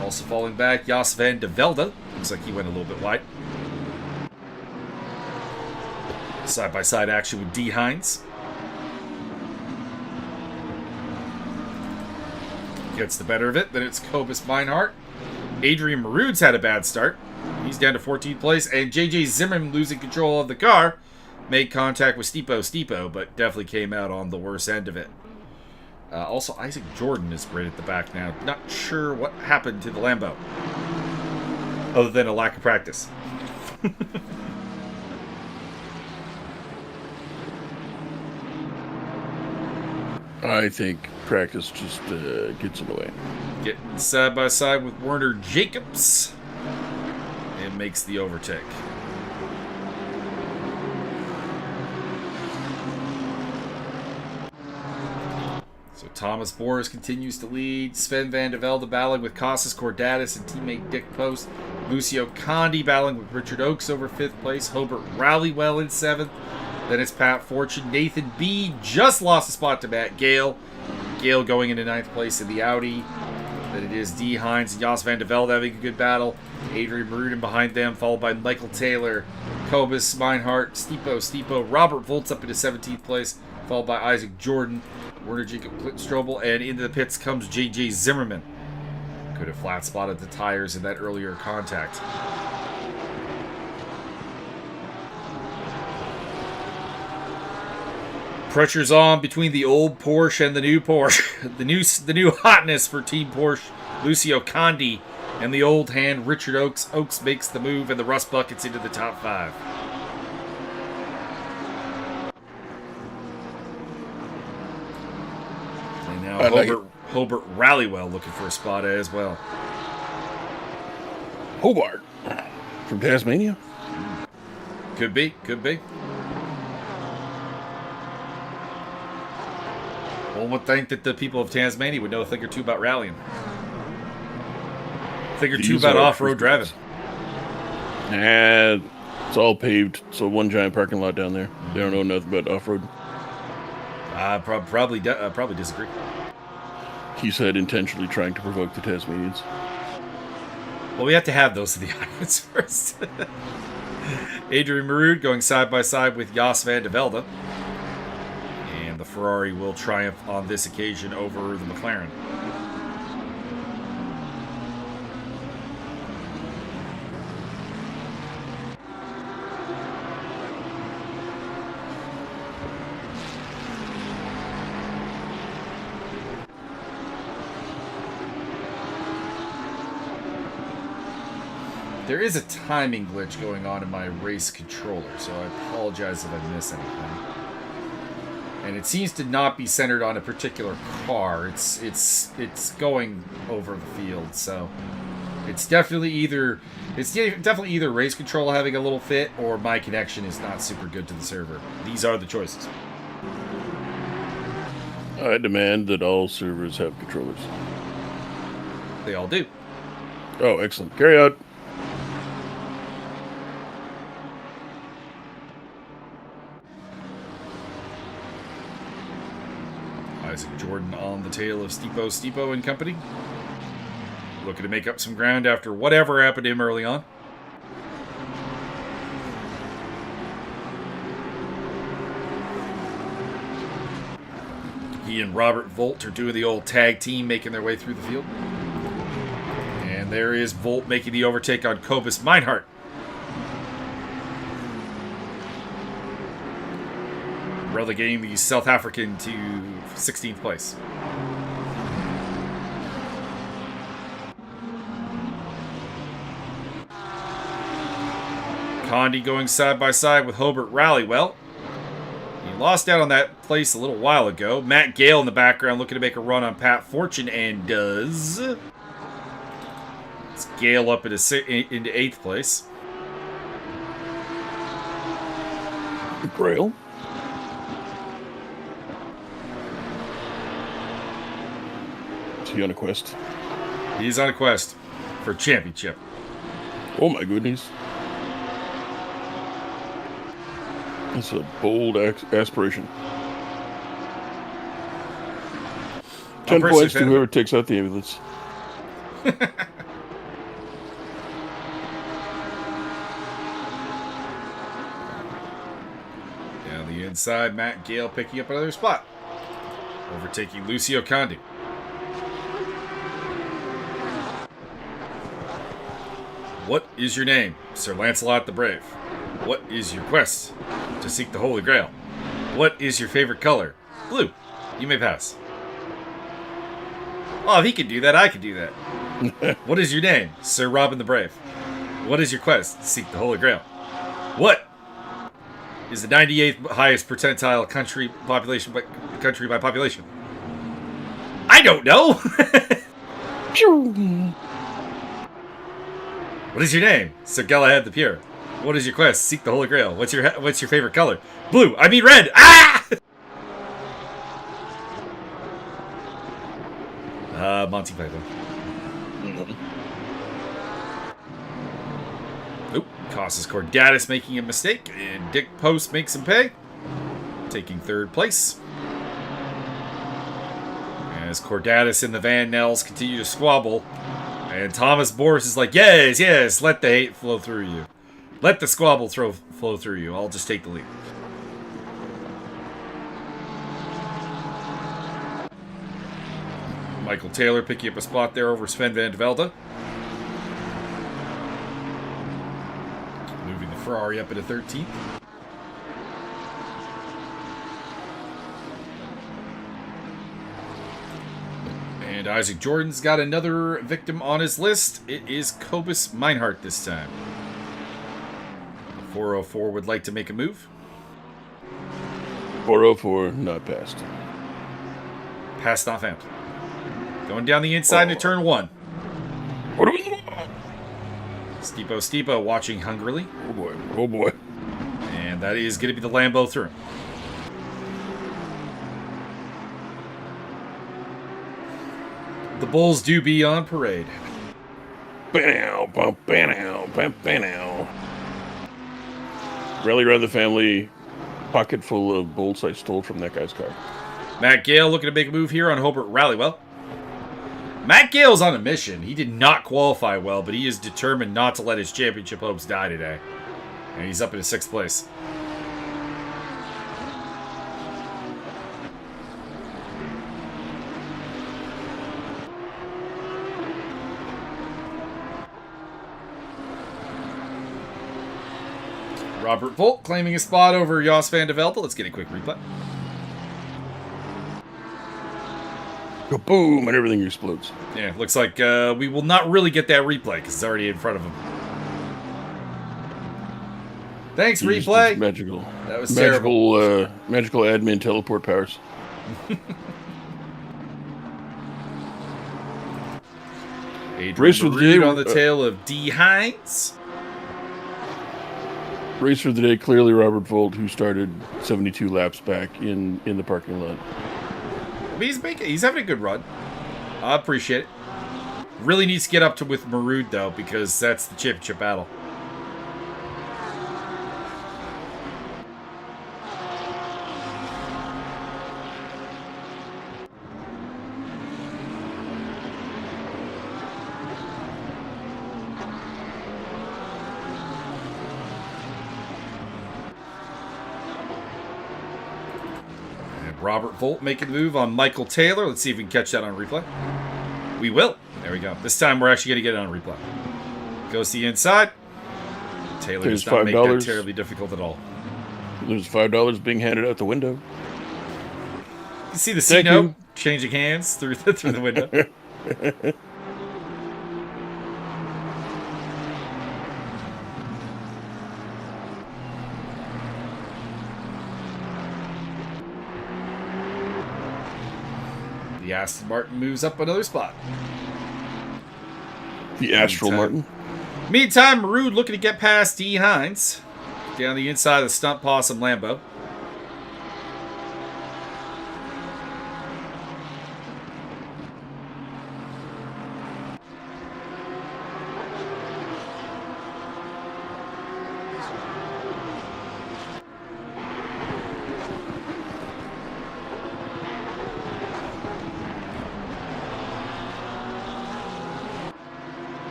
Also falling back, Jos van de Velde. Looks like he went a little bit wide. Side-by-side action with D. Hines. Gets the better of it. Then it's Cobus Meinhardt. Adrian Maroon's had a bad start. He's down to 14th place. And J.J. Zimmerman, losing control of the car, made contact with Stipo, but definitely came out on the worst end of it. Also, Isaac Jordan is right at the back now. Not sure what happened to the Lambo. Other than a lack of practice. I think practice just gets in the way. Getting side by side with Werner Jacobs. And makes the overtake. So Thomas Boris continues to lead. Sven van de Velde battling with Costas Cordatis and teammate Dick Post. Lucio Condi battling with Richard Oakes over 5th place. Hobart Rallywell in 7th. Then it's Pat Fortune. Nathan B. just lost a spot to Matt Gale. Gale going into 9th place in the Audi. Then it is D. Hines and Jos van de Velde having a good battle. Adrian Maruden behind them, followed by Michael Taylor, Cobus Meinhardt, Stipo. Robert Volt's up into 17th place, followed by Isaac Jordan, Werner Jacob Strobel, and into the pits comes J.J. Zimmerman. Could have flat spotted the tires in that earlier contact. Pressure's on between the old Porsche and the new Porsche. the new hotness for Team Porsche, Lucio Condi, and the old hand, Richard Oakes. Oakes makes the move, and the Rust Buckets into the top 5. And now Hobart Rallywell looking for a spot as well. Hobart from Tasmania? Could be. One would think that the people of Tasmania would know a thing or two about rallying. A thing or two about off-road driving. And it's all paved, so one giant parking lot down there. They don't know nothing about off-road. Probably disagree. He said intentionally trying to provoke the Tasmanians. Well, we have to have those to the islands first. Adrian Marud going side by side with Jos van de Velde. And the Ferrari will triumph on this occasion over the McLaren. There is a timing glitch going on in my race controller, so I apologize if I miss anything. And it seems to not be centered on a particular car. It's going over the field, so it's definitely either race control having a little fit, or my connection is not super good to the server. These are the choices. I demand that all servers have controllers. They all do. Oh, excellent. Carry on. Isaac Jordan on the tail of Stipo and company. Looking to make up some ground after whatever happened to him early on. He and Robert Volt are doing the old tag team, making their way through the field. And there is Volt making the overtake on Cobus Meinhardt. Relegating the South African to 16th place. Condi going side by side with Hobart Rallywell. He lost out on that place a little while ago. Matt Gale in the background looking to make a run on Pat Fortune, and does. It's Gale up into 8th place. Grail. Is he on a quest? He's on a quest for championship. Oh my goodness. That's a bold aspiration. 10 points to whoever takes out the ambulance. Down the inside, Matt Gale picking up another spot. Overtaking Lucio Condi. What is your name, Sir Lancelot the Brave? What is your quest? To seek the Holy Grail. What is your favorite color? Blue. You may pass. Oh, if he could do that, I could do that. What is your name? Sir Robin the Brave. What is your quest? To seek the Holy Grail. What is the 98th highest percentile country by population? I don't know. What is your name? Sir Galahad the Pure. What is your quest? Seek the Holy Grail. What's your favorite color? Blue. I mean red. Ah! Monty Python. Oop. Costas Cordatus making a mistake, and Dick Post makes him pay. Taking 3rd place. As Cordatus and the Van Nels continue to squabble, and Thomas Boris is like, yes, let the hate flow through you. Let the squabble flow through you. I'll just take the lead. Michael Taylor picking up a spot there over Sven Van de Velde. Moving the Ferrari up into 13th. And Isaac Jordan's got another victim on his list. It is Cobus Meinhardt this time. 404 would like to make a move. 404, not passed. Pass not found. Going down the inside to turn 1. What do we do? Steepo watching hungrily. Oh boy. And that is going to be the Lambo through. The Bulls do be on parade. Banow, bump, banow, bump, banow. Rally around the family, pocket full of bolts I stole from that guy's car. Matt Gale looking to make a move here on Hobart Rallywell. Matt Gale's on a mission. He did not qualify well, but he is determined not to let his championship hopes die today. And he's up into 6th place. Robert Volt claiming a spot over Jos van de Velde. Let's get a quick replay. Kaboom, and everything explodes. Yeah, looks like we will not really get that replay because it's already in front of him. Thanks, replay. Magical. That was terrible. Magical admin teleport powers. Race for the day on the tail of D. Hines. Race for the day, clearly Robert Volt, who started 72 laps back in the parking lot. He's having a good run. I appreciate it. Really needs to get up to with Marood, though, because that's the championship battle. Robert Volt making the move on Michael Taylor. Let's see if we can catch that on replay. We will. There we go. This time we're actually going to get it on replay. Goes to the inside. Taylor does not make that terribly difficult at all. There's $5 being handed out the window. You can see the C-note changing hands through the window. The Aston Martin moves up another spot. The Astral Martin. Meantime, Maroon looking to get past D. Hines. Down the inside of the Stunt Possum Lambo.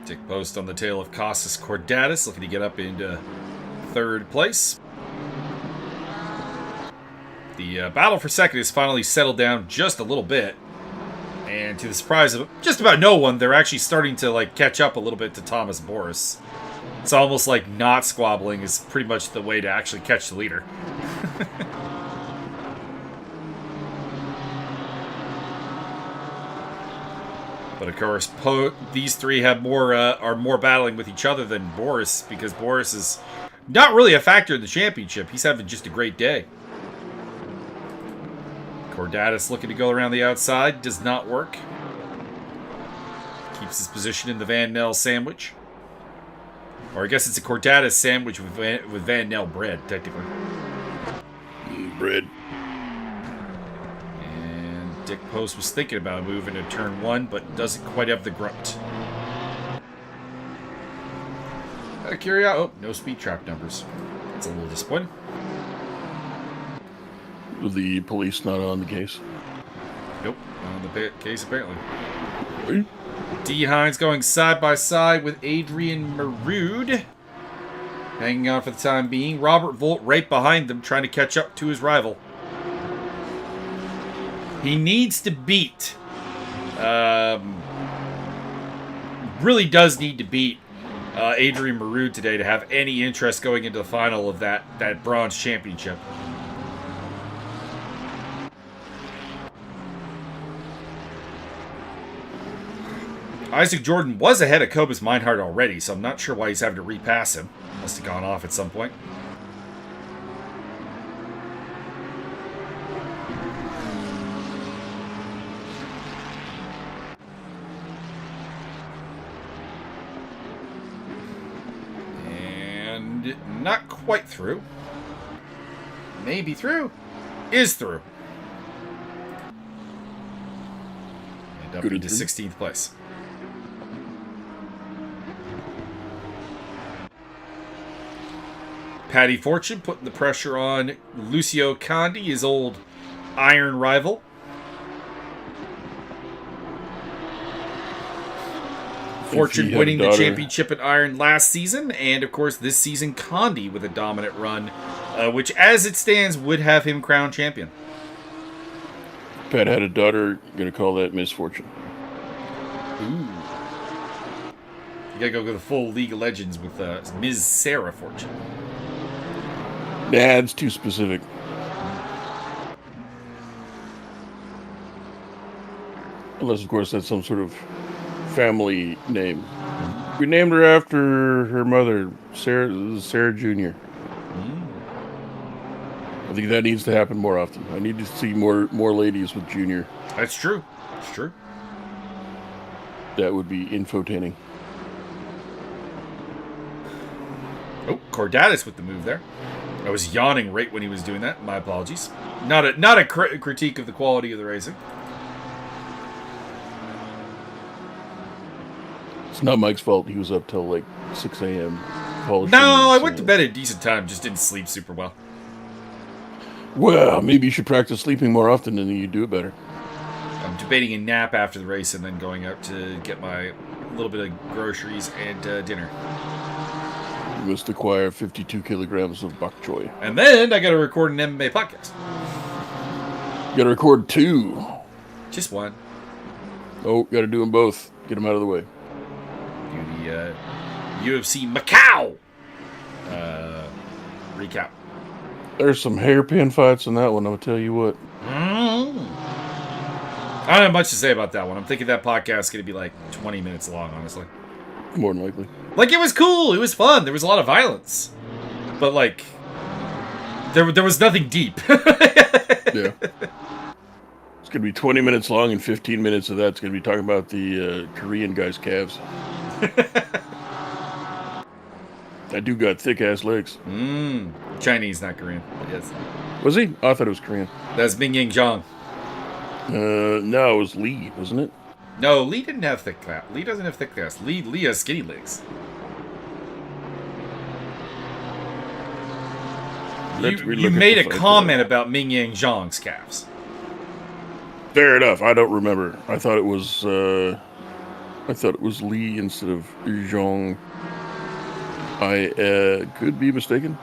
Dick Post on the tail of Costas Cordatus, looking to get up into third place. The battle for second has finally settled down just a little bit. And to the surprise of just about no one, they're actually starting to catch up a little bit to Thomas Boris. It's almost like not squabbling is pretty much the way to actually catch the leader. But of course, these three have are more battling with each other than Boris, because Boris is not really a factor in the championship. He's having just a great day. Cordatus looking to go around the outside. Does not work. Keeps his position in the Van Nel sandwich. Or I guess it's a Cordatus sandwich with Van Nel bread, technically. Bread. And Dick Post was thinking about moving to turn one, but doesn't quite have the grunt. Oh, no speed trap numbers. That's a little disappointing. The police not on the case? Nope, not on the case apparently. Hey. D. Hines going side by side with Adrian Marood. Hanging on for the time being. Robert Volt right behind them, trying to catch up to his rival. He needs to beat... really does need to beat Adrian Marood today to have any interest going into the final of that bronze championship. Isaac Jordan was ahead of Cobus Meinhardt already, so I'm not sure why he's having to repass him. Must have gone off at some point. And not quite through. Maybe through. Is through. And up into 16th place. Paddy Fortune putting the pressure on Lucio Condi, his old iron rival. Fortune winning the championship at Iron last season, and of course this season Condi with a dominant run, which as it stands would have him crowned champion. Pat had a daughter, gonna call that Miss Fortune. Ooh. You gotta go with the full League of Legends with Ms. Sarah Fortune. Nah, it's too specific. Unless, of course, that's some sort of family name. We named her after her mother, Sarah Jr. I think that needs to happen more often. I need to see more ladies with Junior. That's true. It's true. That would be infotaining. Oh, Cordatus with the move there. I was yawning right when he was doing that. My apologies. Not a critique of the quality of the racing. It's not Mike's fault. He was up till like 6 a.m. No, I went to bed at a decent time. Just didn't sleep super well. Well, maybe you should practice sleeping more often and then you do it better. I'm debating a nap after the race and then going out to get my little bit of groceries and dinner. You must acquire 52 kilograms of bok choy. And then I got to record an MMA podcast. You got to record 2. Just one. Oh, got to do them both. Get them out of the way. Do the UFC Macau recap. There's some hairpin fights in that one, I'll tell you what. I don't have much to say about that one. I'm thinking that podcast is going to be like 20 minutes long, honestly. More than likely. Like, it was cool. It was fun. There was a lot of violence. But, like, there was nothing deep. Yeah. It's going to be 20 minutes long, and 15 minutes of that's going to be talking about the Korean guy's calves. That dude got thick-ass legs. Chinese, not Korean. Yes. Was he? I thought it was Korean. That's Ming Yang Zhang. No, it was Lee, wasn't it? No, Lee didn't have thick calves. Lee doesn't have thick calves. Lee has skinny legs. You made a comment about Ming Yang Zhang's calves. Fair enough. I don't remember. I thought it was Lee instead of Zhang. I could be mistaken.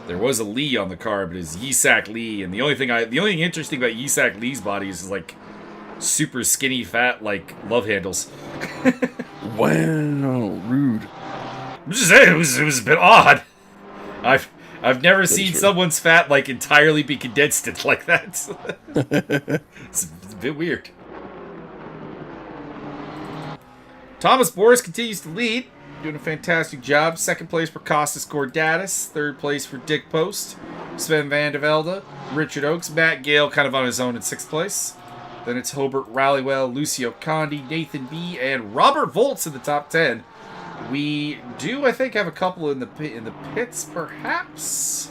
There was a Lee on the card, but it's Yisak Lee, and the only thing interesting about Yisak Lee's body is like super skinny, fat, like love handles. Wow, rude. I'm just saying, it was a bit odd. I've never seen someone's fat like entirely be condensed in like that. It's a bit weird. Thomas Boris continues to lead, doing a fantastic job. Second place for Costas Cordatis. Third place for Dick Post, Sven Van de Velde, Richard Oakes, Matt Gale kind of on his own in 6th place. Then it's Hobart Rallywell, Lucio Condi, Nathan B, and Robert Volts in the top 10. We do, I think, have a couple in the pits, perhaps.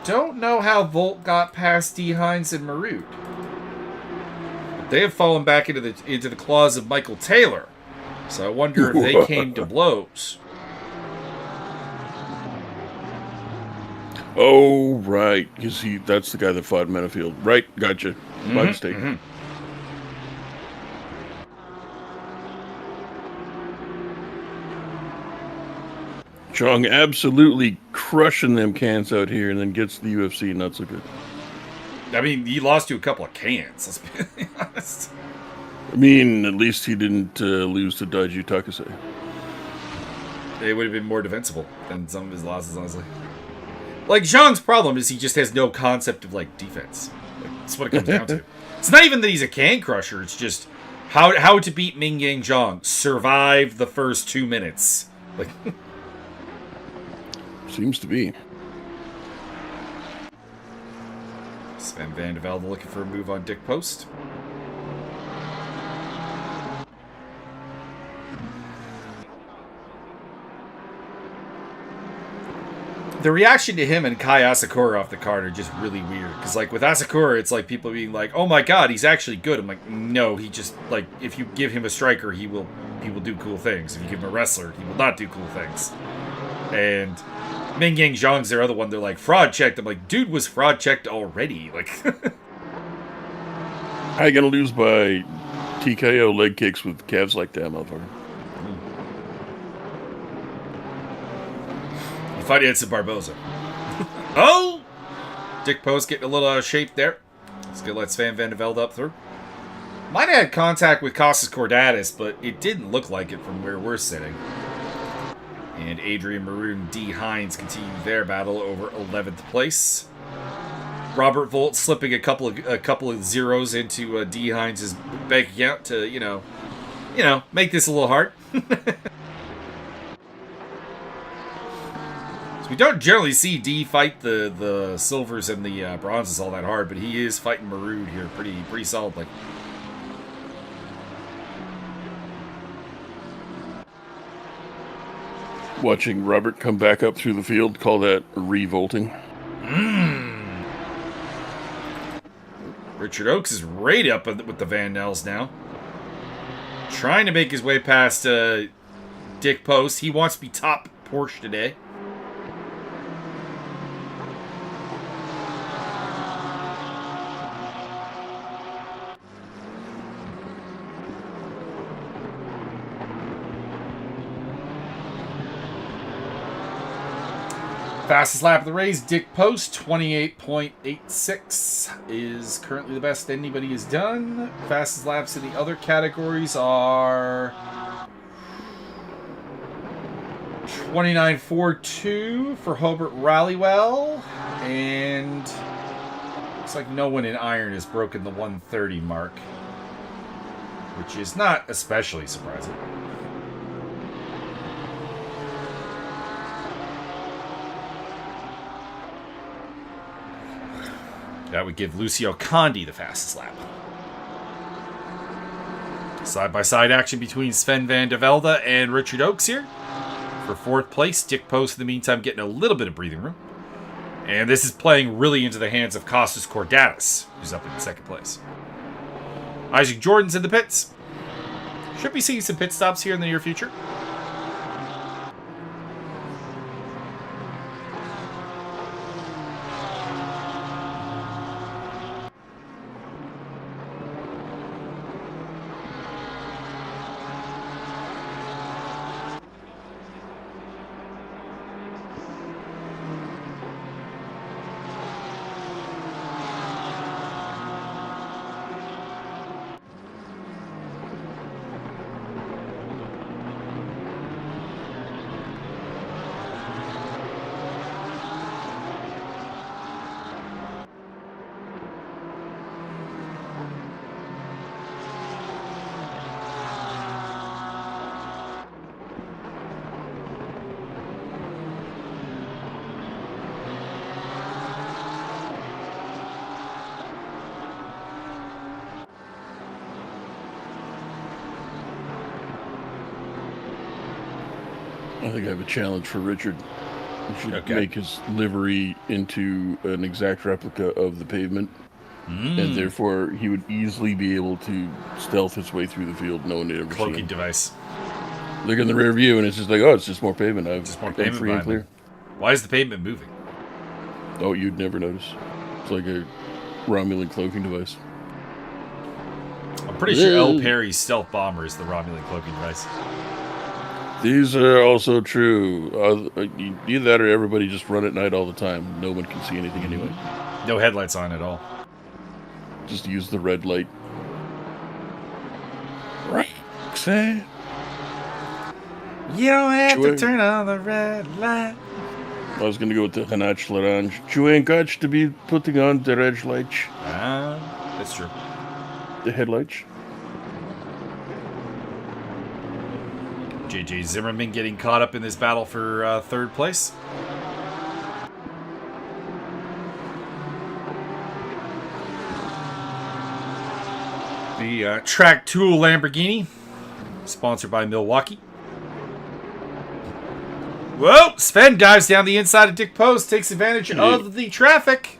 Don't know how Volt got past D. Hines and Marud. But they have fallen back into the claws of Michael Taylor. So I wonder if they came to blows. Oh, right. Because that's the guy that fought Menafield. Right, gotcha. My mistake. Chong absolutely crushing them cans out here and then gets the UFC. Not so good. I mean, he lost to a couple of cans, let's be honest. I mean, at least he didn't lose to Daiju Takase. It would have been more defensible than some of his losses, honestly. Like, Zhang's problem is he just has no concept of, like, defense. Like, that's what it comes down to. It's not even that he's a can crusher, it's just how to beat Ming Yang Zhang. Survive the first 2 minutes. Like... Seems to be. Sven Van de Velde looking for a move on Dick Post. The reaction to him and Kai Asakura off the card are just really weird. Because, like, with Asakura, it's like people being like, oh my god, he's actually good. I'm like, no, he just, like, if you give him a striker, he will do cool things. If you give him a wrestler, he will not do cool things. And Ming Yang Zhang's their other one. They're like, fraud checked. I'm like, dude was fraud checked already. Like, how you gonna lose by TKO leg kicks with calves like that, motherfucker? You fight Edson Barboza. Oh! Dick Post getting a little out of shape there. Let's go let Sven Van de Velde up through. Might have had contact with Costas Cordatis, but it didn't look like it from where we're sitting. And Adrian Maroon and D. Hines continue their battle over 11th place. Robert Volt slipping a couple of zeros into D. Hines' bank account to, you know, make this a little hard. So we don't generally see D fight the silvers and the bronzes all that hard, but he is fighting Maroon here pretty solidly. Watching Robert come back up through the field, call that revolting. Richard Oakes is right up with the Van Nels now. Trying to make his way past Dick Post. He wants to be top Porsche today. Fastest lap of the race, Dick Post, 28.86 is currently the best anybody has done. Fastest laps in the other categories are 29.42 for Hobart Rallywell, and looks like no one in Iron has broken the 130 mark, which is not especially surprising. That would give Lucio Condi the fastest lap. Side-by-side action between Sven van de Velde and Richard Oakes here. For fourth place, Dick Post in the meantime getting a little bit of breathing room. And this is playing really into the hands of Costas Cordatis, who's up in second place. Isaac Jordan's in the pits. Should be seeing some pit stops here in the near future. I think I have a challenge for Richard. He should make his livery into an exact replica of the pavement. And therefore, he would easily be able to stealth his way through the field, no one would ever see him. Cloaking device. Look in the rear view, and it's just like, oh, it's just more pavement. Just more pavement free and clear. Why is the pavement moving? Oh, you'd never notice. It's like a Romulan cloaking device. I'm pretty sure L. Perry's stealth bomber is the Romulan cloaking device. These are also true. Either that or everybody just run at night all the time. No one can see anything anyway. No headlights on at all. Just use the red light. Right. Say. You don't have to turn on the red light. I was going to go with the Hanach Larange. You ain't got to be putting on the red lights. That's true. The headlights. JJ Zimmerman getting caught up in this battle for third place. The Track Tool Lamborghini, sponsored by Milwaukee. Whoa! Sven dives down the inside of Dick Post, takes advantage of the traffic.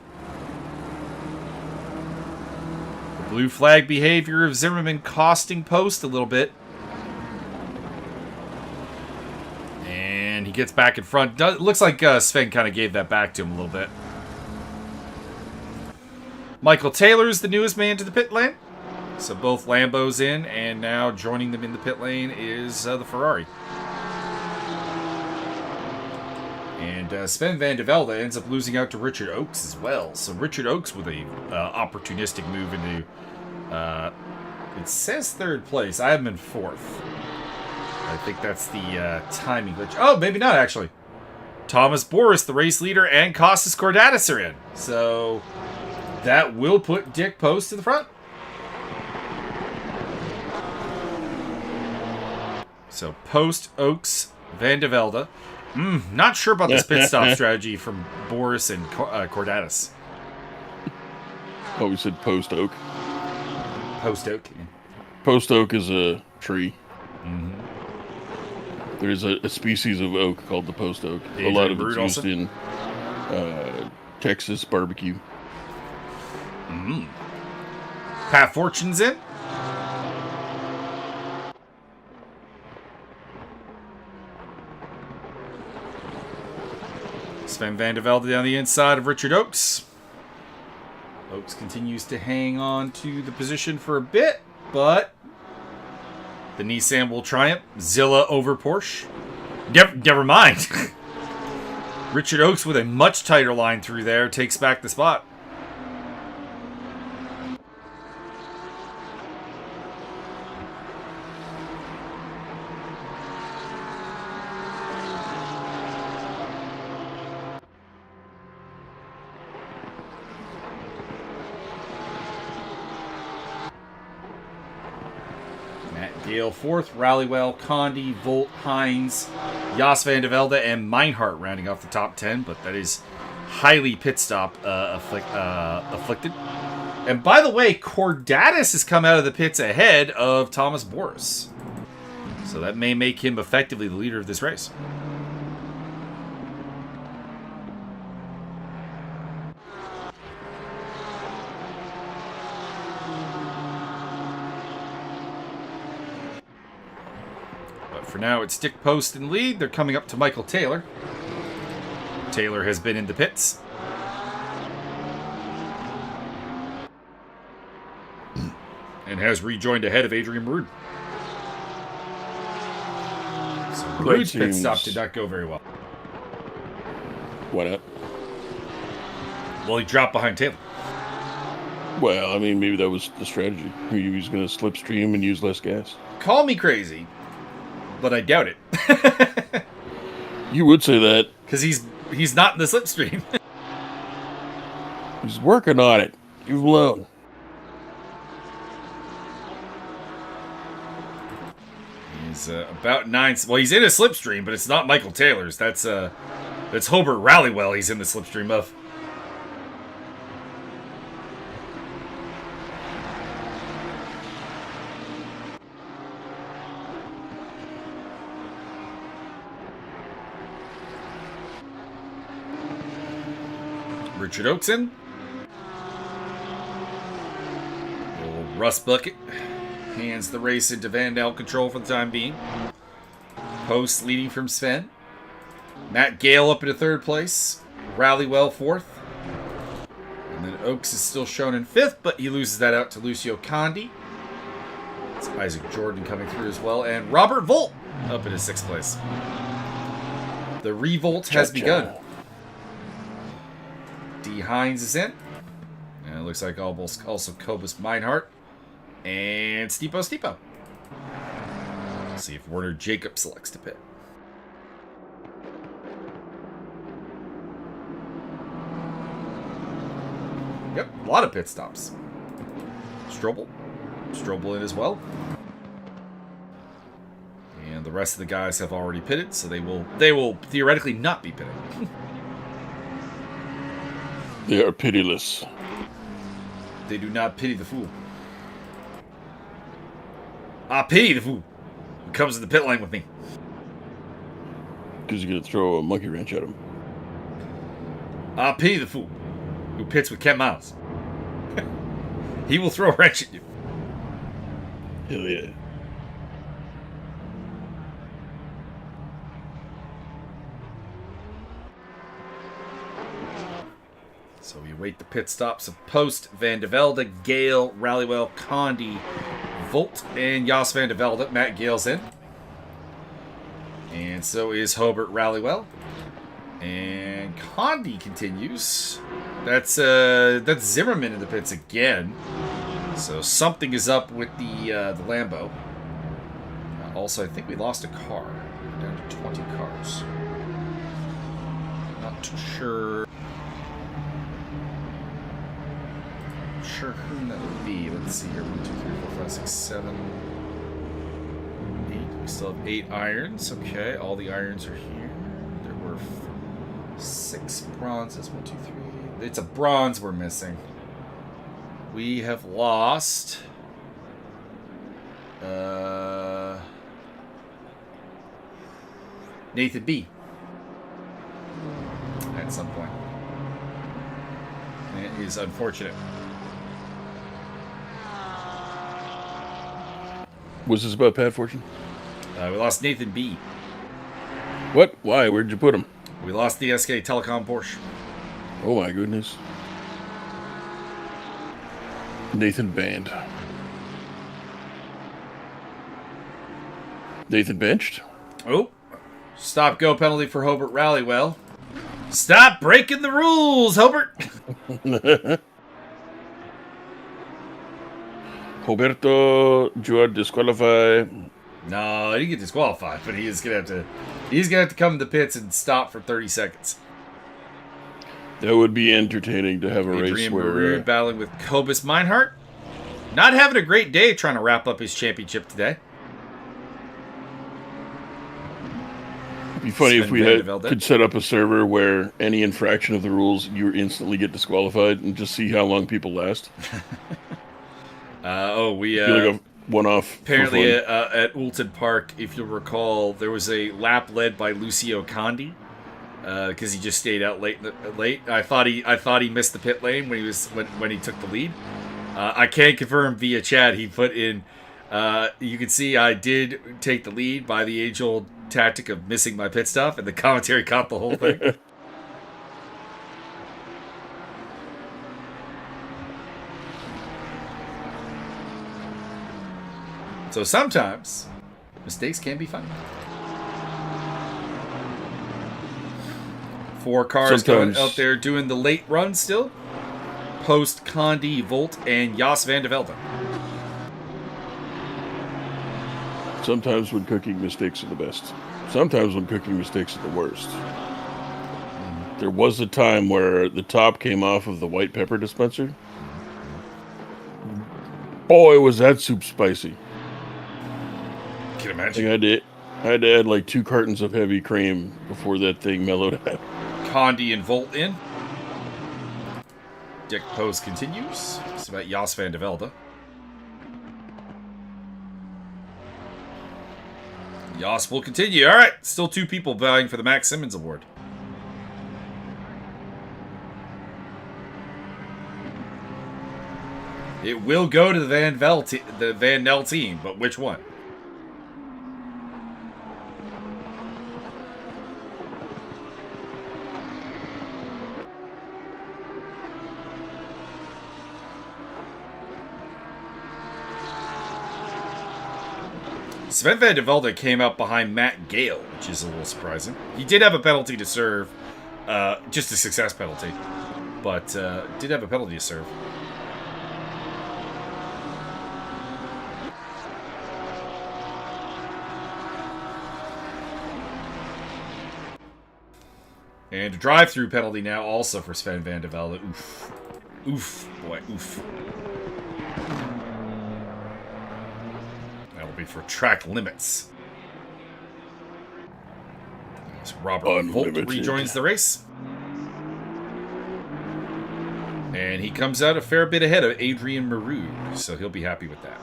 The blue flag behavior of Zimmerman costing Post a little bit. And he gets back in front. Looks like Sven kind of gave that back to him a little bit. Michael Taylor's the newest man to the pit lane. So both Lambos in, and now joining them in the pit lane is the Ferrari. And Sven van de Velde ends up losing out to Richard Oakes as well. So Richard Oakes with a opportunistic move into, it says third place. I have him in fourth. I think that's the timing glitch. Oh, maybe not, actually. Thomas Boris, the race leader, and Costas Cordatis are in. So that will put Dick Post to the front. So Post, Oakes, Van de Velde. Not sure about this pit stop strategy from Boris and Cordatis. Oh, we said Post Oak. Post Oak. Post Oak is a tree. Mm-hmm. There's a species of oak called the post oak. A lot of it's used in Texas barbecue. Pat Fortune's in. Sven van de Velde down the inside of Richard Oakes. Oakes continues to hang on to the position for a bit, but the Nissan will triumph. Zilla over Porsche. Never mind. Richard Oakes with a much tighter line through there takes back the spot. Gale fourth, Rallywell, Condi, Volt, Hines, Jos van de Velde, and Meinhardt rounding off the top 10, but that is highly pit stop afflicted. And by the way, Cordatus has come out of the pits ahead of Thomas Boris. So that may make him effectively the leader of this race. For now, it's Dick Post in lead. They're coming up to Michael Taylor. Taylor has been in the pits. And has rejoined ahead of Adrian Rude. So Rude's pit stop did not go very well. Why not? Well, he dropped behind Taylor. Well, I mean, maybe that was the strategy. He was going to slipstream and use less gas. Call me crazy, but I doubt it. You would say that. Because he's not in the slipstream. He's working on it. Leave him alone. He's about 9. Well, he's in a slipstream, but it's not Michael Taylor's. That's Hobart Rallywell he's in the slipstream of. Richard Oakson. Old Russ Bucket hands the race into Van Dal control for the time being. Post leading from Sven. Matt Gale up into third place. Rallywell fourth. And then Oakes is still shown in fifth, but he loses that out to Lucio Condi. It's Isaac Jordan coming through as well. And Robert Volt up into sixth place. The revolt has begun. D. Hines is in. And it looks like also Cobus Meinhardt. And Stipo. Let's see if Werner Jacob selects to pit. Yep, a lot of pit stops. Strobel in as well. And the rest of the guys have already pitted, so they will theoretically not be pitting. They are pitiless. They do not pity the fool. I pity the fool who comes to the pit lane with me. Because you're going to throw a monkey wrench at him. I pity the fool who pits with Ken Miles. He will throw a wrench at you. Hell yeah. So we await the pit stops of Post, Van de Velde, Gale, Rallywell, Condi, Volt, and Jos van de Velde. Matt Gale's in. And so is Hobart Rallywell. And Condi continues. That's Zimmerman in the pits again. So something is up with the Lambo. Also, I think we lost a car. We're down to 20 cars. Not too sure. Sure who that would be. Let's see here. 1, 2, 3, 4, 5, 6, 7, 8. We still have 8 irons. Okay, all the irons are here. There were 6 bronzes. 1, 2, 3. It's a bronze we're missing. We have lost Nathan B. at some point. And it is unfortunate. Was this about Pat Fortune? We lost Nathan B. What? Why? Where'd you put him? We lost the SK Telecom Porsche. Oh my goodness. Nathan banned. Nathan benched? Oh. Stop-go penalty for Hobart Rallywell. Stop breaking the rules, Hobart. Roberto Jua disqualify. No, he didn't get disqualified, but he's gonna have to come in the pits and stop for 30 seconds. That would be entertaining to have a race Adrian where Maroon battling with Cobus Meinhardt. Not having a great day trying to wrap up his championship today. it'd be funny if Sven we Van de Velde. could set up a server where any infraction of the rules you instantly get disqualified and just see how long people last. We Like a one-off. apparently at Oulton Park, if you'll recall, there was a lap led by Lucio Condi because he just stayed out late. I thought he missed the pit lane when he took the lead. I can confirm via chat he put in. You can see I did take the lead by the age-old tactic of missing my pit stop, and the commentary caught the whole thing. So sometimes mistakes can be fun. 4 cars going out there doing the late run still. Post, Condi, Volt, and Jos van de Velde. Sometimes when cooking, mistakes are the best. Sometimes when cooking, mistakes are the worst. There was a time where the top came off of the white pepper dispenser. Boy, was that soup spicy. Can you imagine? I had to add like 2 cartons of heavy cream before that thing mellowed out. Condi and Volt in. Dick Pose continues. It's about Jos van de Velde. Jos will continue. All right, still 2 people vying for the Max Simmons Award. It will go to the Van Nel team, but which one? Sven Van de Velde came out behind Matt Gale, which is a little surprising. He did have a penalty to serve, just a success penalty, but did have a penalty to serve. And a drive-through penalty now also for Sven Van de Velde. Oof. Oof. Boy, oof. That'll be for track limits. As Robert Volt rejoins the race. And he comes out a fair bit ahead of Adrian Maroon, so he'll be happy with that.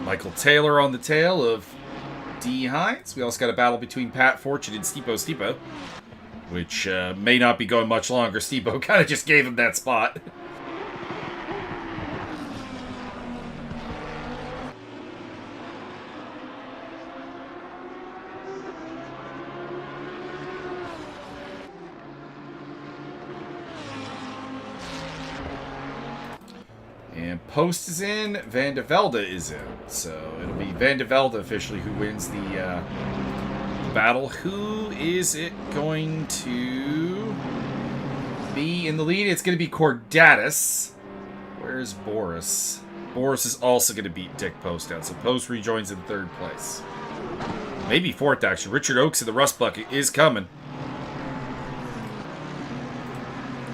Michael Taylor on the tail of D. Hines. We also got a battle between Pat Fortune and Stipo, which may not be going much longer. Stipo kind of just gave him that spot. And Post is in, Van de Velde is in. So it'll be Van de Velde officially who wins the battle. Who is it going to be in the lead? It's going to be Cordatus. Where's Boris? Boris is also going to beat Dick Post out. So Post rejoins in 3rd place. Maybe 4th, actually. Richard Oakes in the Rust Bucket is coming.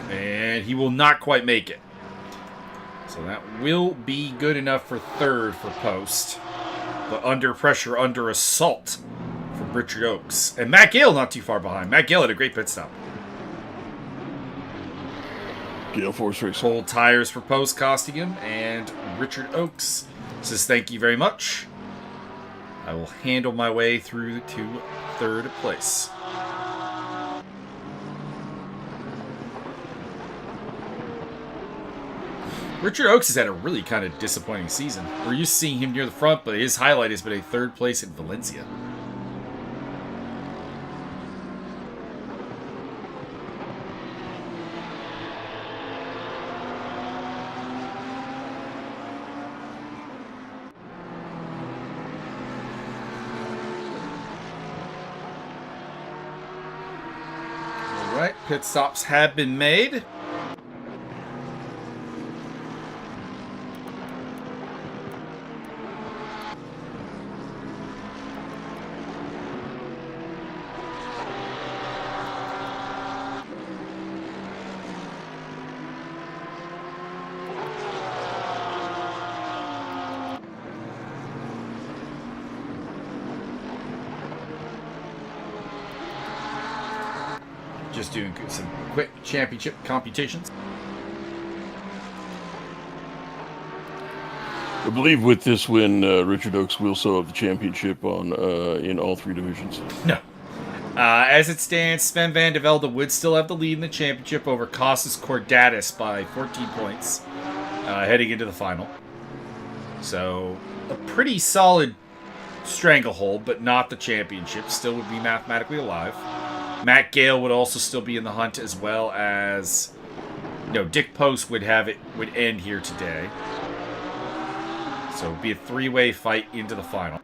And he will not quite make it. So that will be good enough for 3rd for Post. But under pressure, under assault from Richard Oakes. And Matt Gale not too far behind. Matt Gale had a great pit stop. Gale Force Race. Cold tires for Post costing him. And Richard Oakes says thank you very much. I will handle my way through to 3rd place. Richard Oakes has had a really kind of disappointing season. We're used to seeing him near the front, but his highlight has been a 3rd place in Valencia. Pit stops have been made. Just doing some quick championship computations. I believe with this win, Richard Oakes will still have the championship on in all 3 divisions. No. As it stands, Sven van de Velde would still have the lead in the championship over Costas Cordatis by 14 points heading into the final. So, a pretty solid stranglehold, but not the championship. Still would be mathematically alive. Matt Gale would also still be in the hunt, as well as, Dick Post would end here today. So it would be a 3-way fight into the final.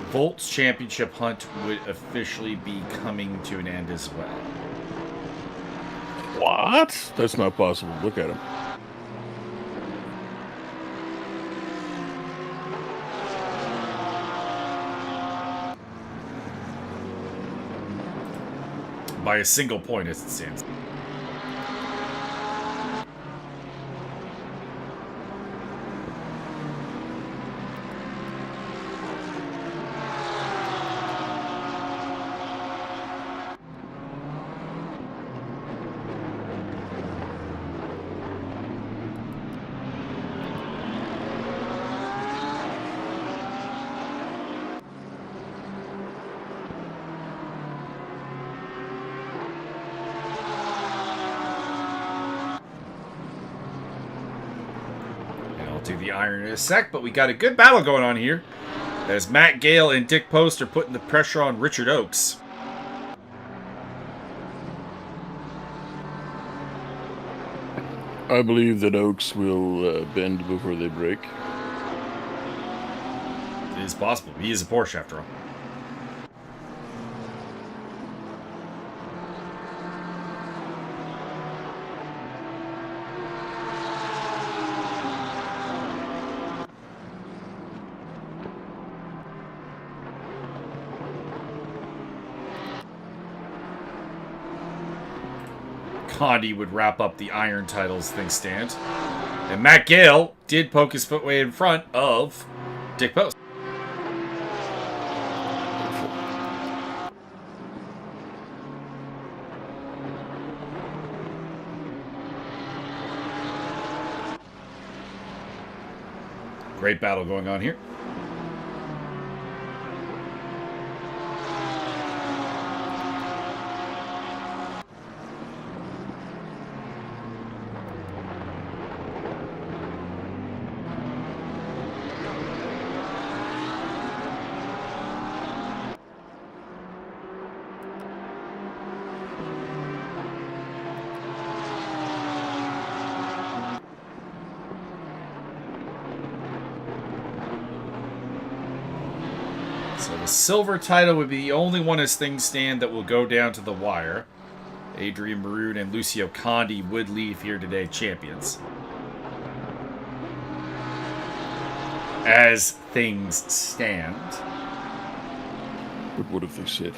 Volt's championship hunt would officially be coming to an end as well. What? That's not possible. Look at him. By a single point as it stands. Do the iron in a sec, but we got a good battle going on here as Matt Gale and Dick Post are putting the pressure on Richard Oakes. I believe that Oakes will bend before they break. It is possible. He is a Porsche after all. Condi would wrap up the iron titles things stand. And Matt Gale did poke his foot way in front of Dick Post. Great battle going on here. So the silver title would be the only one as things stand that will go down to the wire. Adrian Maroon and Lucio Condi would leave here today champions. As things stand. But what if they sit?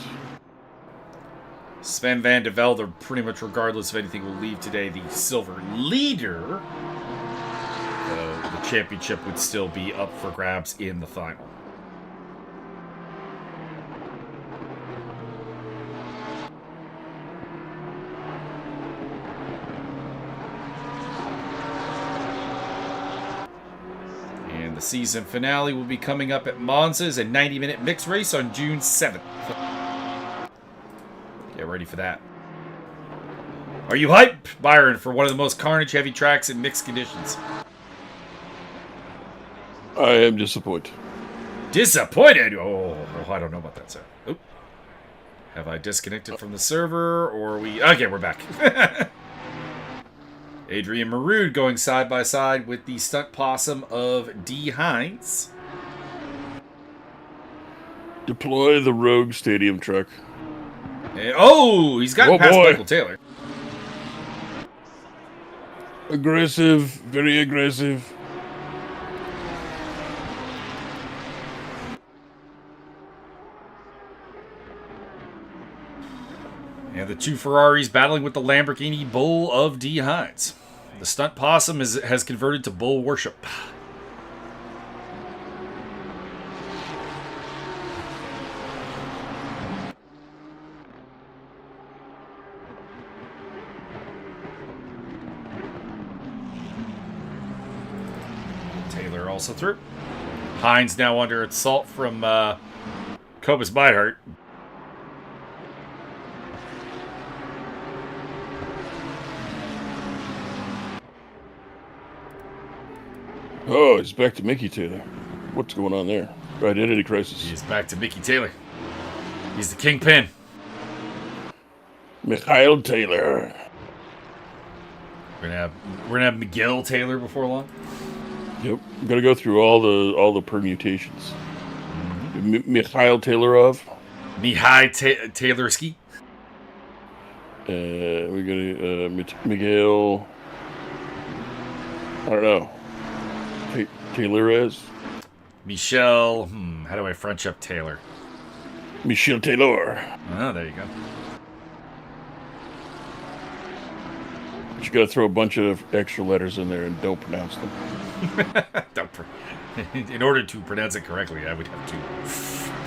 Sven van de Velde, pretty much regardless of anything, will leave today the silver leader. The championship would still be up for grabs in the final. The season finale will be coming up at Monza's, a 90-minute mixed race on June 7th. Get ready for that. Are you hype, Byron, for one of the most carnage-heavy tracks in mixed conditions? I am disappointed. Disappointed? Oh, I don't know about that, sir. Oop. Have I disconnected from the server, or are we... Okay, we're back. Adrian Marood going side by side with the stunt possum of D. Hines. Deploy the Rogue Stadium truck. And, oh, he's gotten past Michael Taylor. Aggressive, very aggressive. And the two Ferraris battling with the Lamborghini Bull of D. Hines. The stunt possum has converted to bull worship. Taylor also through. Hines now under assault from Cobus Beidhart. Oh, he's back to Mickey Taylor. What's going on there? Identity crisis. He's back to Mickey Taylor. He's the kingpin. Mikhail Taylor. We're gonna have Miguel Taylor before long. Yep, I'm gonna go through all the permutations. Mikhail Taylorov. Taylorski. We're gonna Miguel. I don't know. Taylorez. Michelle. How do I French up Taylor? Michel Taylor. Oh, there you go. But you gotta throw a bunch of extra letters in there and don't pronounce them. In order to pronounce it correctly, I would have to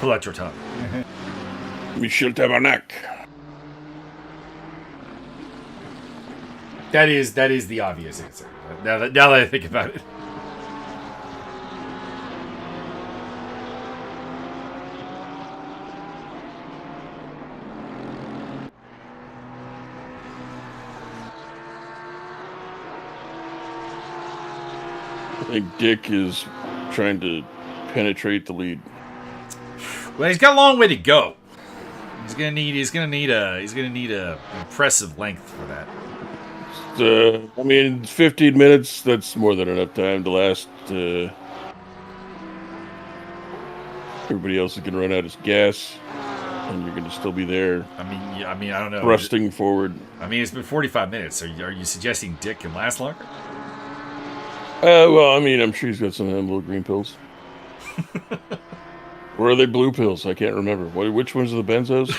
pull out your tongue. Michel Tabarnak. That is the obvious answer. Now that I think about it. I think Dick is trying to penetrate the lead. Well, he's got a long way to go. He's gonna need a impressive length for that. I mean, 15 minutes, that's more than enough time to last. Everybody else is going to run out of gas, and you're going to still be there. I mean, I don't know. Thrusting forward. I mean, it's been 45 minutes. Are you suggesting Dick can last longer? Well, I mean, I'm sure he's got some of them little green pills. Or are they blue pills? I can't remember. Which ones are the benzos?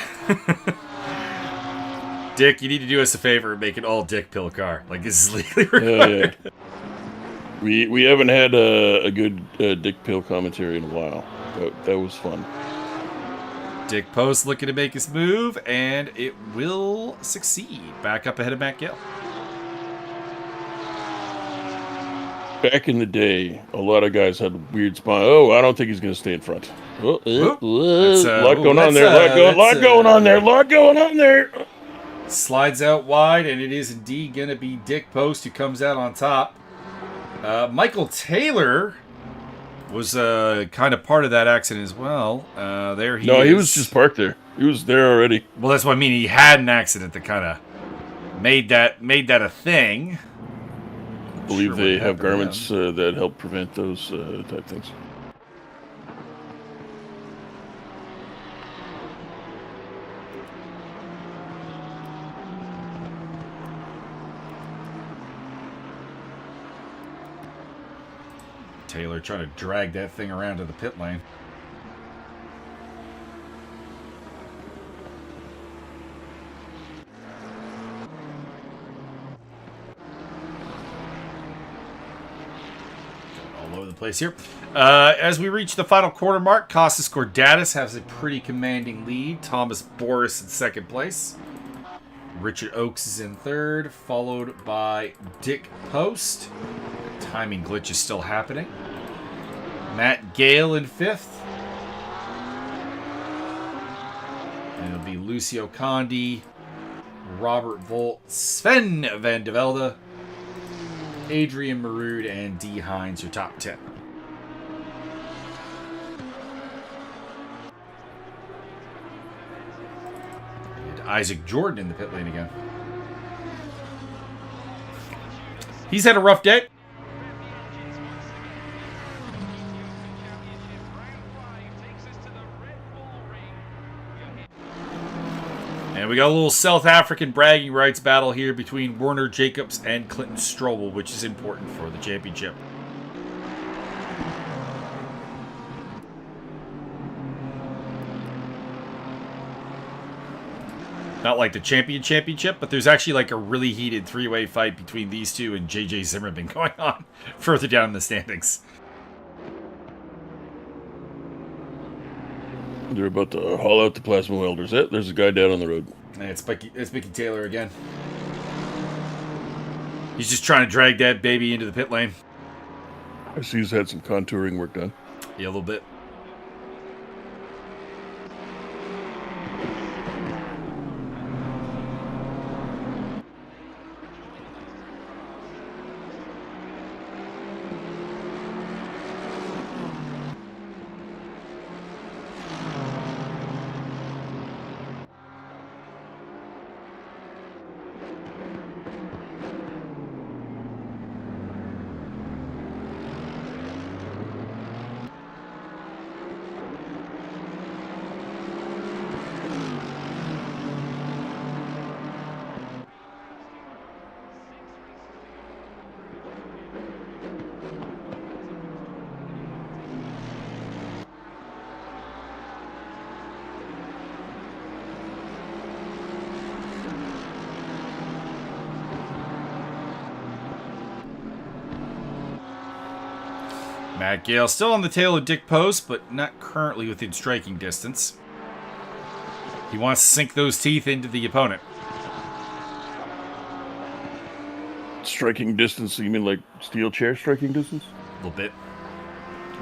Dick, you need to do us a favor and make an all Dick pill car. Like, this is legally required. Yeah. We haven't had a good Dick pill commentary in a while. That was fun. Dick Post looking to make his move, and it will succeed. Back up ahead of Matt Gill. Back in the day, a lot of guys had weird spine. Oh, I don't think he's going to stay in front. Lot going on there. Slides out wide, and it is indeed going to be Dick Post who comes out on top. Michael Taylor was kind of part of that accident as well. There he is. No, he was just parked there. He was there already. Well, that's what I mean. He had an accident that kind of made that a thing. I believe they have garments that help prevent those type things. Taylor trying to drag that thing around to the pit lane. All over the place here. As we reach the final quarter mark, Kostas Kordatis has a pretty commanding lead. Thomas Boris in second place. Richard Oakes is in third, followed by Dick Post. Timing glitch is still happening. Matt Gale in fifth. And it'll be Lucio Condi, Robert Volt, Sven Van de Velde, Adrian Marood, and D. Hines, your top 10. And Isaac Jordan in the pit lane again. He's had a rough day. And we got a little South African bragging rights battle here between Werner Jacobs and Clinton Strobel, which is important for the championship. Not like the championship, but there's actually like a really heated three-way fight between these two and JJ Zimmerman going on further down in the standings. They're about to haul out the plasma welders. There's a guy down on the road. And it's Mickey Taylor again. He's just trying to drag that baby into the pit lane. I see he's had some contouring work done. Yeah, a little bit. Matt Gale still on the tail of Dick Post, but not currently within striking distance. He wants to sink those teeth into the opponent. Striking distance? You mean like steel chair striking distance? A little bit.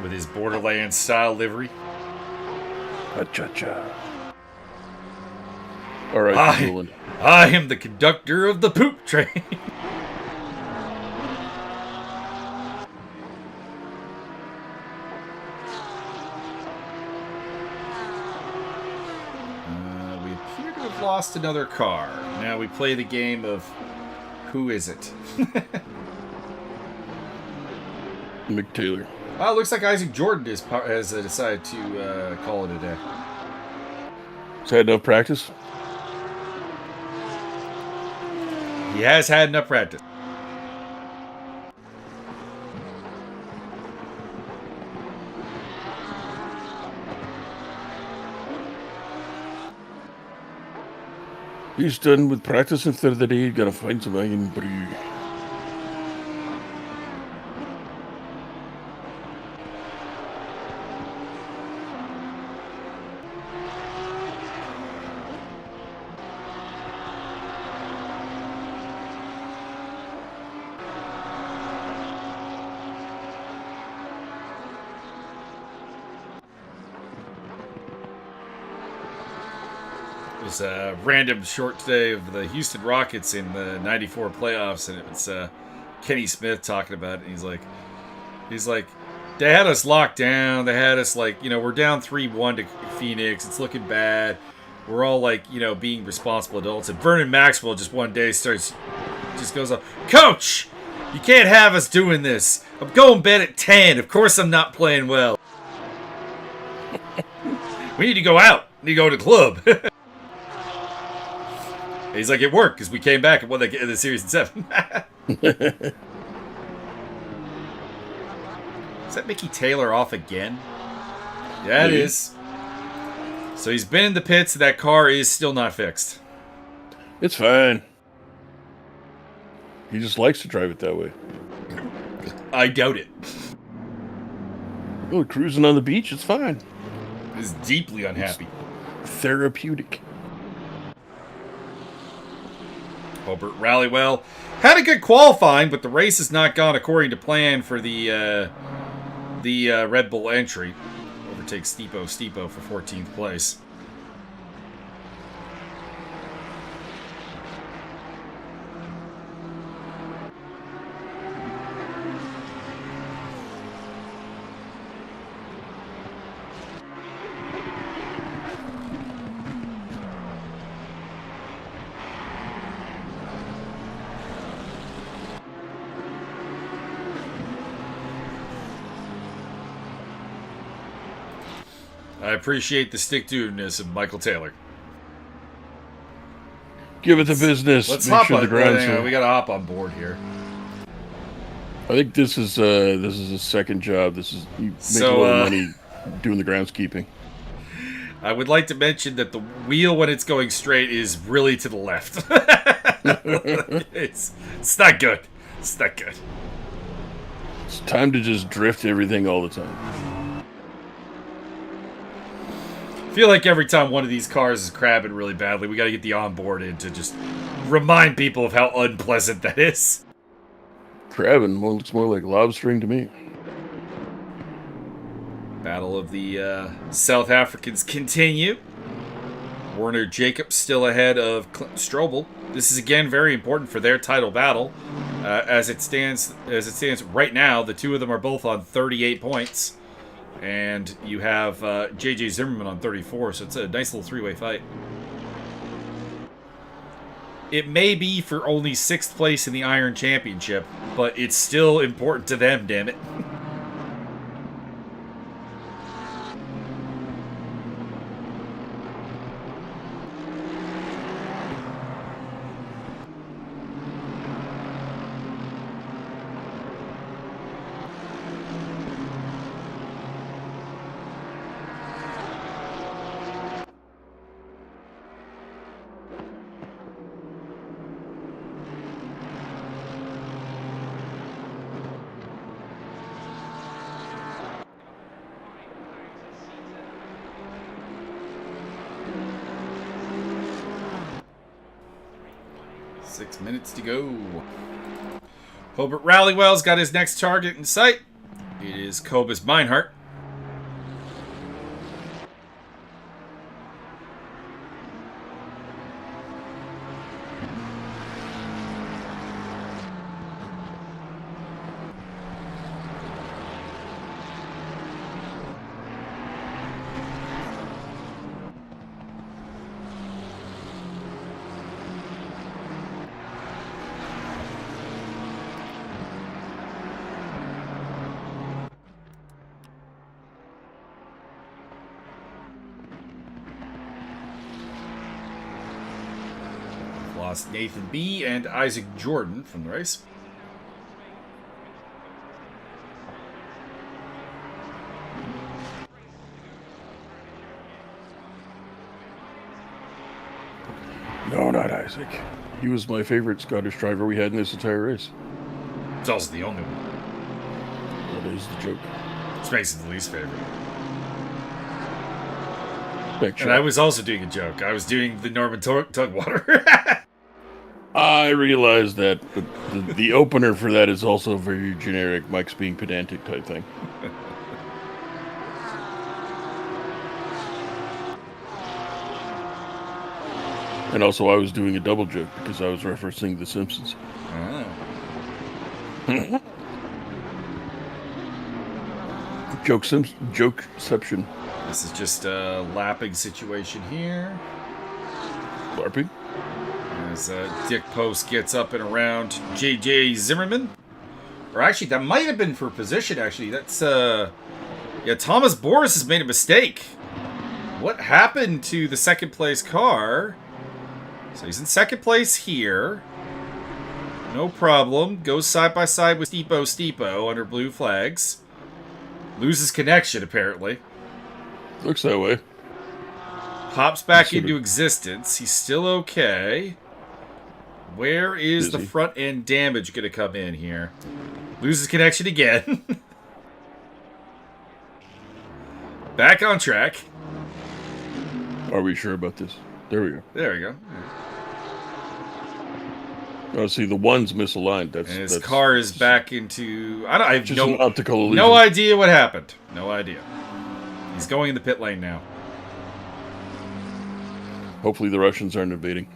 With his Borderlands style livery. Cha-cha-cha. All right, I am the conductor of the poop train. Lost another car. Now we play the game of who is it? Mick Taylor. Well, it looks like Isaac Jordan has decided to call it a day. Has had enough practice? He has had enough practice. He's done with practice and third day. He's gotta find some iron brew. It was a random short today of the Houston Rockets in the '94 playoffs, and it was Kenny Smith talking about it. And he's like, they had us locked down. They had us like, we're down 3-1 to Phoenix. It's looking bad. We're all like, being responsible adults. And Vernon Maxwell just one day just goes up, Coach, you can't have us doing this. I'm going to bed at 10. Of course I'm not playing well. We need to go out. We need to go to the club. He's like, it worked because we came back and won the series in 7. Is that Mickey Taylor off again? Yeah, it is. So he's been in the pits, and that car is still not fixed. It's fine. He just likes to drive it that way. I doubt it. Oh, cruising on the beach, it's fine. He's deeply unhappy. It's therapeutic. Hobart Rallywell had a good qualifying, but the race has not gone according to plan for the Red Bull entry. Overtakes Stipo for 14th place. I appreciate the stick-to-itiveness of Michael Taylor. Give it the business. Let's Make hop sure on. the grounds We got to hop on board here. I think this is a second job. This is you make a lot of money doing the groundskeeping. I would like to mention that the wheel, when it's going straight, is really to the left. It's not good. It's not good. It's time to just drift everything all the time. I feel like every time one of these cars is crabbing really badly, we got to get the onboard in to just remind people of how unpleasant that is. Crabbing looks more like lobstering to me. Battle of the South Africans continue. Werner Jacobs still ahead of Strobel. This is again very important for their title battle. As it stands right now, the two of them are both on 38 points. And you have J.J. Zimmerman on 34, so it's a nice little three-way fight. It may be for only 6th place in the Iron Championship, but it's still important to them, damn it. Minutes to go. Hobart Rallywell's got his next target in sight. It is Cobus Meinhardt. Lost Nathan B. and Isaac Jordan from the race. No, not Isaac. He was my favorite Scottish driver we had in this entire race. It's also the only one. That is the joke. Which makes it the least favorite. And I was also doing a joke. I was doing the Norman Tugwater. I realize that, but the opener for that is also very generic, Mike's being pedantic type thing. And also I was doing a double joke because I was referencing The Simpsons. Oh. Jokeception. This is just a lapping situation here. LARPing? As Dick Post gets up and around J.J. Zimmerman. Or actually, that might have been for position, actually. That's, yeah, Thomas Boris has made a mistake. What happened to the second place car? So he's in second place here. No problem. Goes side by side with Steepo under blue flags. Loses connection, apparently. Looks that way. Pops back into existence. He's still okay. Where is the front end damage going to come in here? Loses connection again. Back on track. Are we sure about this? There we go. There we go. Oh, see, the one's misaligned. And his car is back into... I have no optical illusion. No idea what happened. No idea. He's going in the pit lane now. Hopefully the Russians aren't invading.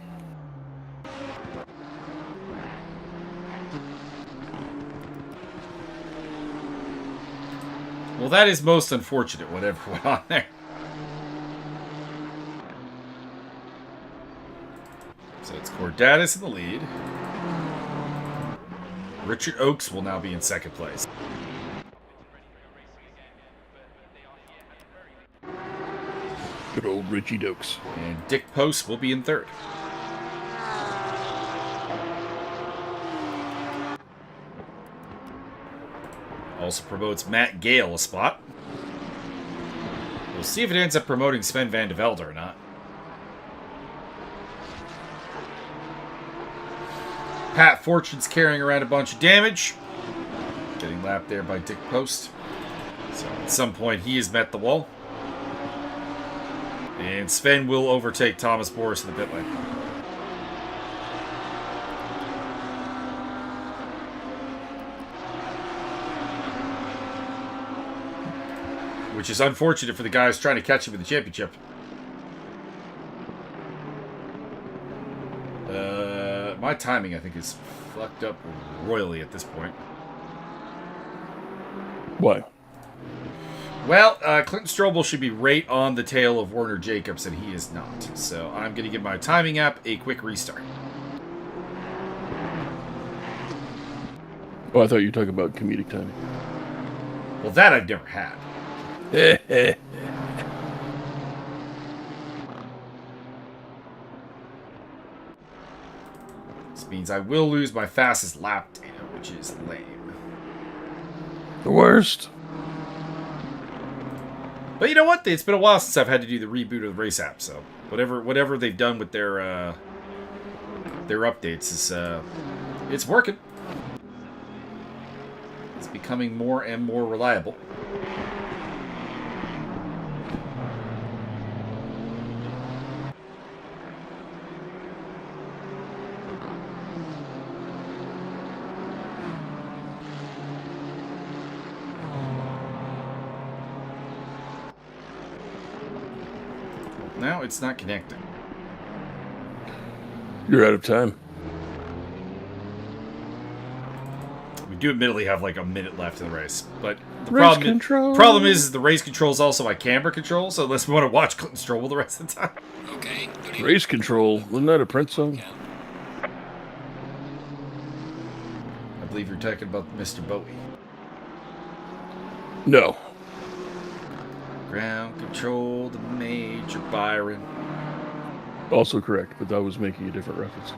Well, that is most unfortunate, whatever went on there. So it's Cordatus in the lead. Richard Oakes will now be in second place. Good old Richie Dokes. And Dick Post will be in third. Also promotes Matt Gale a spot. We'll see if it ends up promoting Sven Van de Velde or not. Pat Fortune's carrying around a bunch of damage. Getting lapped there by Dick Post. So at some point he has met the wall. And Sven will overtake Thomas Boris in the pit lane. Which is unfortunate for the guys trying to catch him in the championship. My timing, I think, is fucked up royally at this point. Why? Well, Clinton Strobel should be right on the tail of Werner Jacobs, and he is not. So I'm going to give my timing app a quick restart. Oh, I thought you were talking about comedic timing. Well, that I've never had. This means I will lose my fastest lap data, which is lame. The worst. But you know what? It's been a while since I've had to do the reboot of the race app, so whatever they've done with their updates is it's working. It's becoming more and more reliable. Now it's not connecting. You're out of time. We do admittedly have like a minute left in the race, but the problem is the race control is also my camera control, so unless we want to watch Clinton Strobel the rest of the time. Okay. Race control. Wasn't that a Prince song? I believe you're talking about Mr. Bowie. No. Ground control, the Major Byron. Also correct, but that was making a different reference.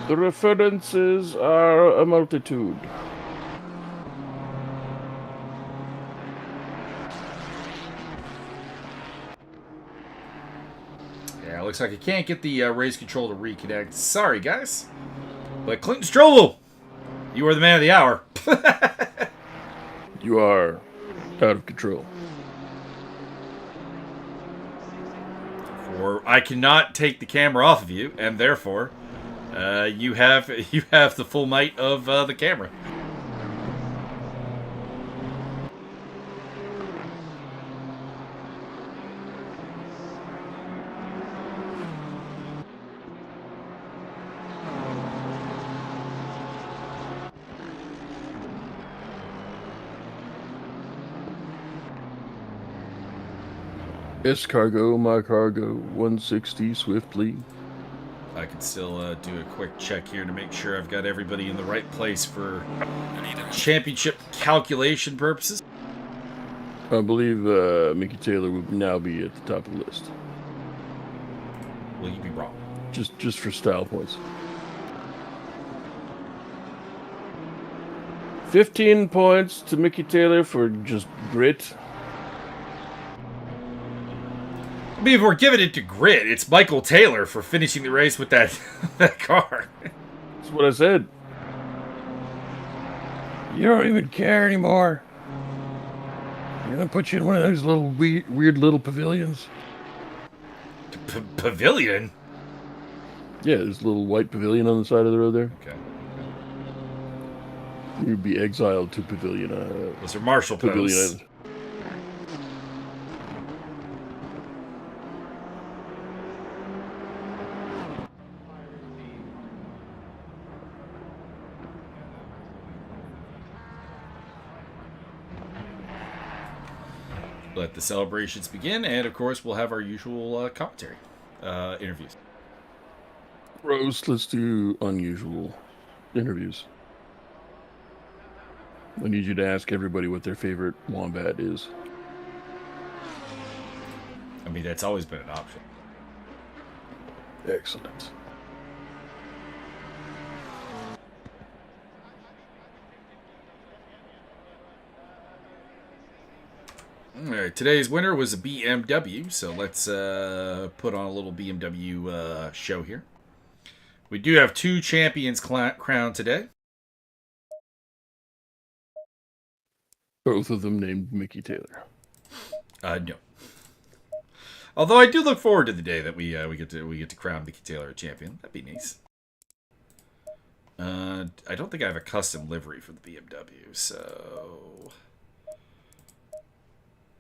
The references are a multitude. Yeah, looks like I can't get the race control to reconnect. Sorry, guys. But Clinton Strobel, you are the man of the hour. You are out of control. Or I cannot take the camera off of you, and therefore, you have the full might of the camera. Yes, cargo, my cargo, 160 swiftly. I can still do a quick check here to make sure I've got everybody in the right place for championship calculation purposes. I believe Mickey Taylor would now be at the top of the list. Will you be wrong? Just for style points. 15 points to Mickey Taylor for just grit. I mean, if we're giving it to grit, it's Michael Taylor for finishing the race with that that car. That's what I said. You don't even care anymore. You're gonna put you in one of those little weird little pavilions. Pavilion? Yeah, there's a little white pavilion on the side of the road there. Okay. You'd be exiled to pavilion. Those are Marshall Pavilion posts. Island. Let the celebrations begin, and of course, we'll have our usual commentary interviews. Rose, let's do unusual interviews. I need you to ask everybody what their favorite wombat is. I mean, that's always been an option. Excellent. All right, today's winner was a BMW, so let's put on a little BMW show here. We do have 2 champions crowned today. Both of them named Mickey Taylor. No. Although I do look forward to the day that we get to crown Mickey Taylor a champion. That'd be nice. I don't think I have a custom livery for the BMW, so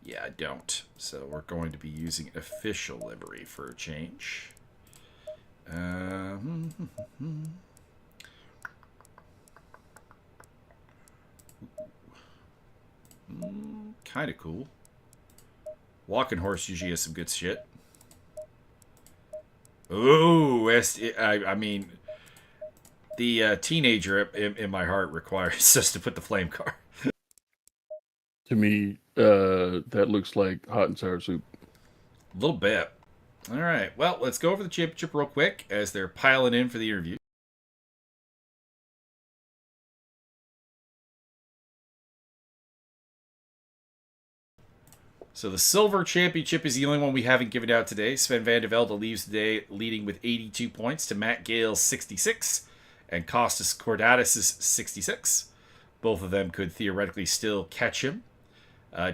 yeah, I don't. So we're going to be using an official livery for a change. Kind of cool. Walking Horse usually has some good shit. Ooh, I mean, the teenager in my heart requires us to put the flame car. To me, that looks like hot and sour soup. A little bit. All right. Well, let's go over the championship real quick as they're piling in for the interview. So the Silver Championship is the only one we haven't given out today. Sven van de Velde leaves the day leading with 82 points to Matt Gale's 66 and Costas Cordatis' 66. Both of them could theoretically still catch him.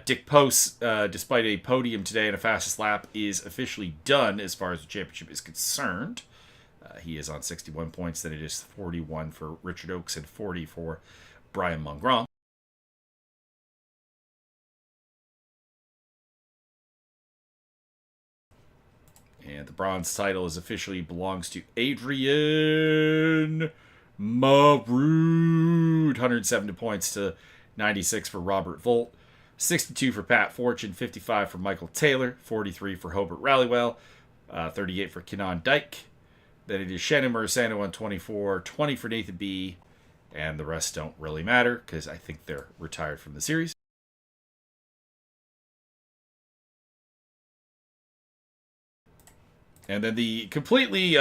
Dick Post, despite a podium today and a fastest lap, is officially done as far as the championship is concerned. He is on 61 points. Then it is 41 for Richard Oakes and 40 for Brian Mongrand. And the bronze title officially belongs to Adrian Marood. 170 points to 96 for Robert Volt. 62 for Pat Fortune, 55 for Michael Taylor, 43 for Hobart Rallywell, 38 for Kenan Dyke. Then it is Shannon Morisano on 24, 20 for Nathan B. And the rest don't really matter because I think they're retired from the series. And then the completely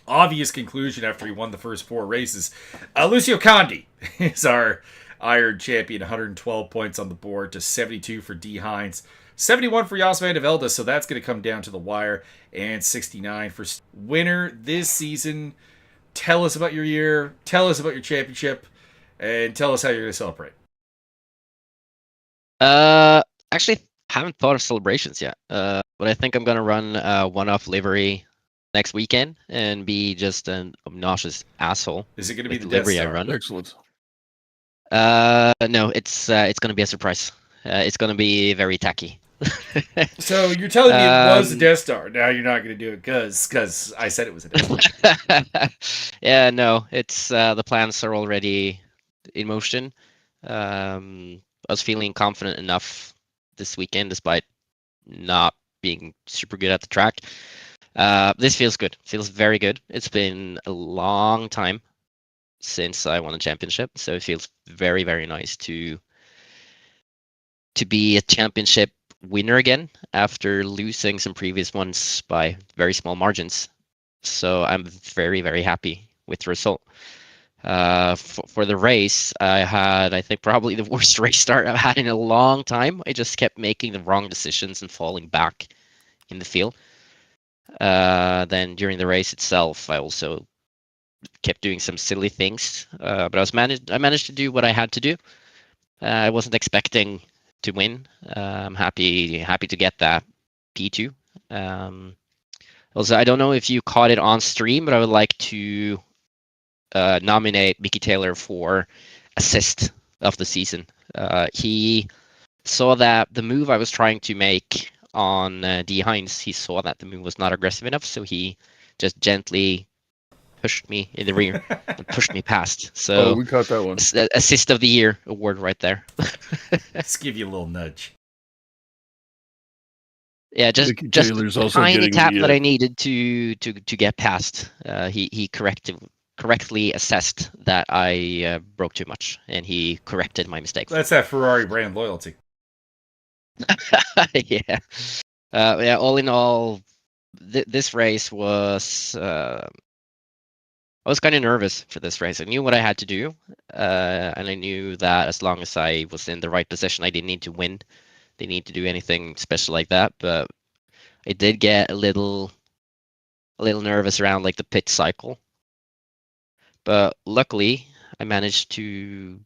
obvious conclusion after he won the first 4 races, Lucio Condi is our Iron champion, 112 points on the board to 72 for D. Hines, 71 for Jos van de Velde, so that's going to come down to the wire, and 69 for winner this season. Tell us about your year, tell us about your championship, and tell us how you're going to celebrate. Actually, haven't thought of celebrations yet. But I think I'm gonna run one-off livery next weekend and be just an obnoxious asshole. Is it going to be the livery Death I Star? run? Excellent. No, it's gonna be a surprise. It's gonna be very tacky. So you're telling me it was a Death Star. Now you're not going to do it because I said it was a Death Star. Yeah, no, it's the plans are already in motion. I was feeling confident enough this weekend, despite not being super good at the track. This feels good. Feels very good. It's been a long time since I won a championship, so it feels very, very nice to be a championship winner again after losing some previous ones by very small margins. So I'm very, very happy with the result. For the race, I had, I think, probably the worst race start I've had in a long time. I just kept making the wrong decisions and falling back in the field. Then during the race itself, I also kept doing some silly things, but I managed to do what I had to do. I wasn't expecting to win. I'm happy to get that P2. Also, I don't know if you caught it on stream, but I would like to nominate Mickey Taylor for assist of the season. He saw that the move I was trying to make on D. Hines, he saw that the move was not aggressive enough, so he just gently pushed me in the rear and pushed me past. So we caught that one. Assist of the year award right there. Let's give you a little nudge. Yeah, just Taylor's also tiny getting tap the, that I needed to get past. He corrected correctly assessed that I broke too much, and he corrected my mistake. That's that Ferrari brand loyalty. Yeah. Yeah. All in all, this race was. I was kind of nervous for this race. I knew what I had to do, and I knew that as long as I was in the right position, I didn't need to win. Didn't need to do anything special like that. But I did get a little nervous around like the pit cycle. But luckily, I managed to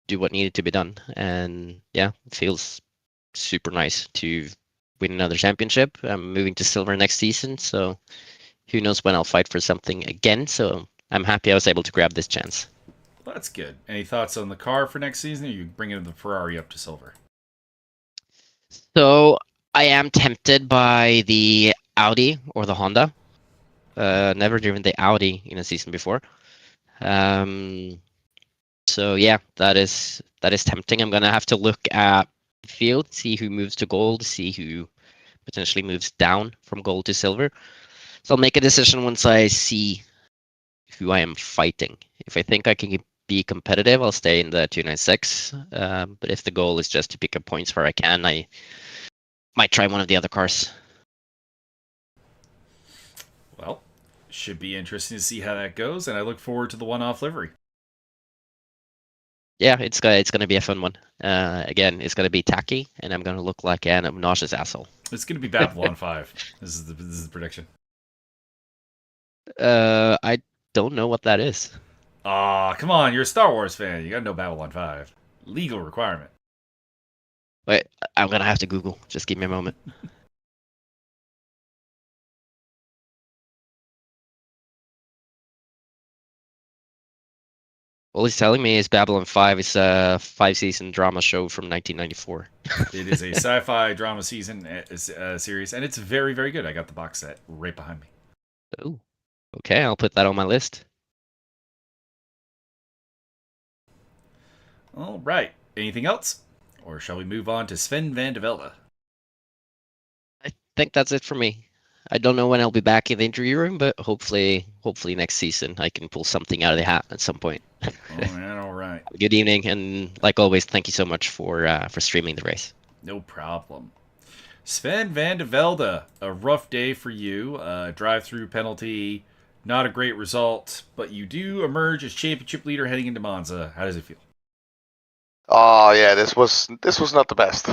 do what needed to be done, and yeah, it feels super nice to win another championship. I'm moving to silver next season, so who knows when I'll fight for something again. So I'm happy I was able to grab this chance. Well, that's good. Any thoughts on the car for next season? Or are you bringing the Ferrari up to silver? So I am tempted by the Audi or the Honda. Never driven the Audi in a season before. So yeah, that is tempting. I'm gonna have to look at the field, see who moves to gold, see who potentially moves down from gold to silver. So I'll make a decision once I see who I am fighting. If I think I can be competitive, I'll stay in the 296. But if the goal is just to pick up points where I can, I might try one of the other cars. Well, should be interesting to see how that goes, and I look forward to the one-off livery. Yeah, it's gonna be a fun one. Again, it's gonna be tacky, and I'm gonna look like an obnoxious asshole. It's going to be Babylon 5. This is the prediction. I don't know what that is. Aw, come on, you're a Star Wars fan. You got to know Babylon 5. Legal requirement. Wait, I'm gonna have to Google. Just give me a moment. All he's telling me is Babylon 5 is a 5-season drama show from 1994. It is a sci-fi drama season series, and it's very, very good. I got the box set right behind me. Oh, okay. I'll put that on my list. All right. Anything else? Or shall we move on to Sven van de Velde? I think that's it for me. I don't know when I'll be back in the interview room, but hopefully next season I can pull something out of the hat at some point. All right. Good evening, and like always, thank you so much for streaming the race. No problem. Sven van de Velde, a rough day for you. Drive-through penalty, not a great result, but you do emerge as championship leader heading into Monza. How does it feel? Oh yeah, this was not the best.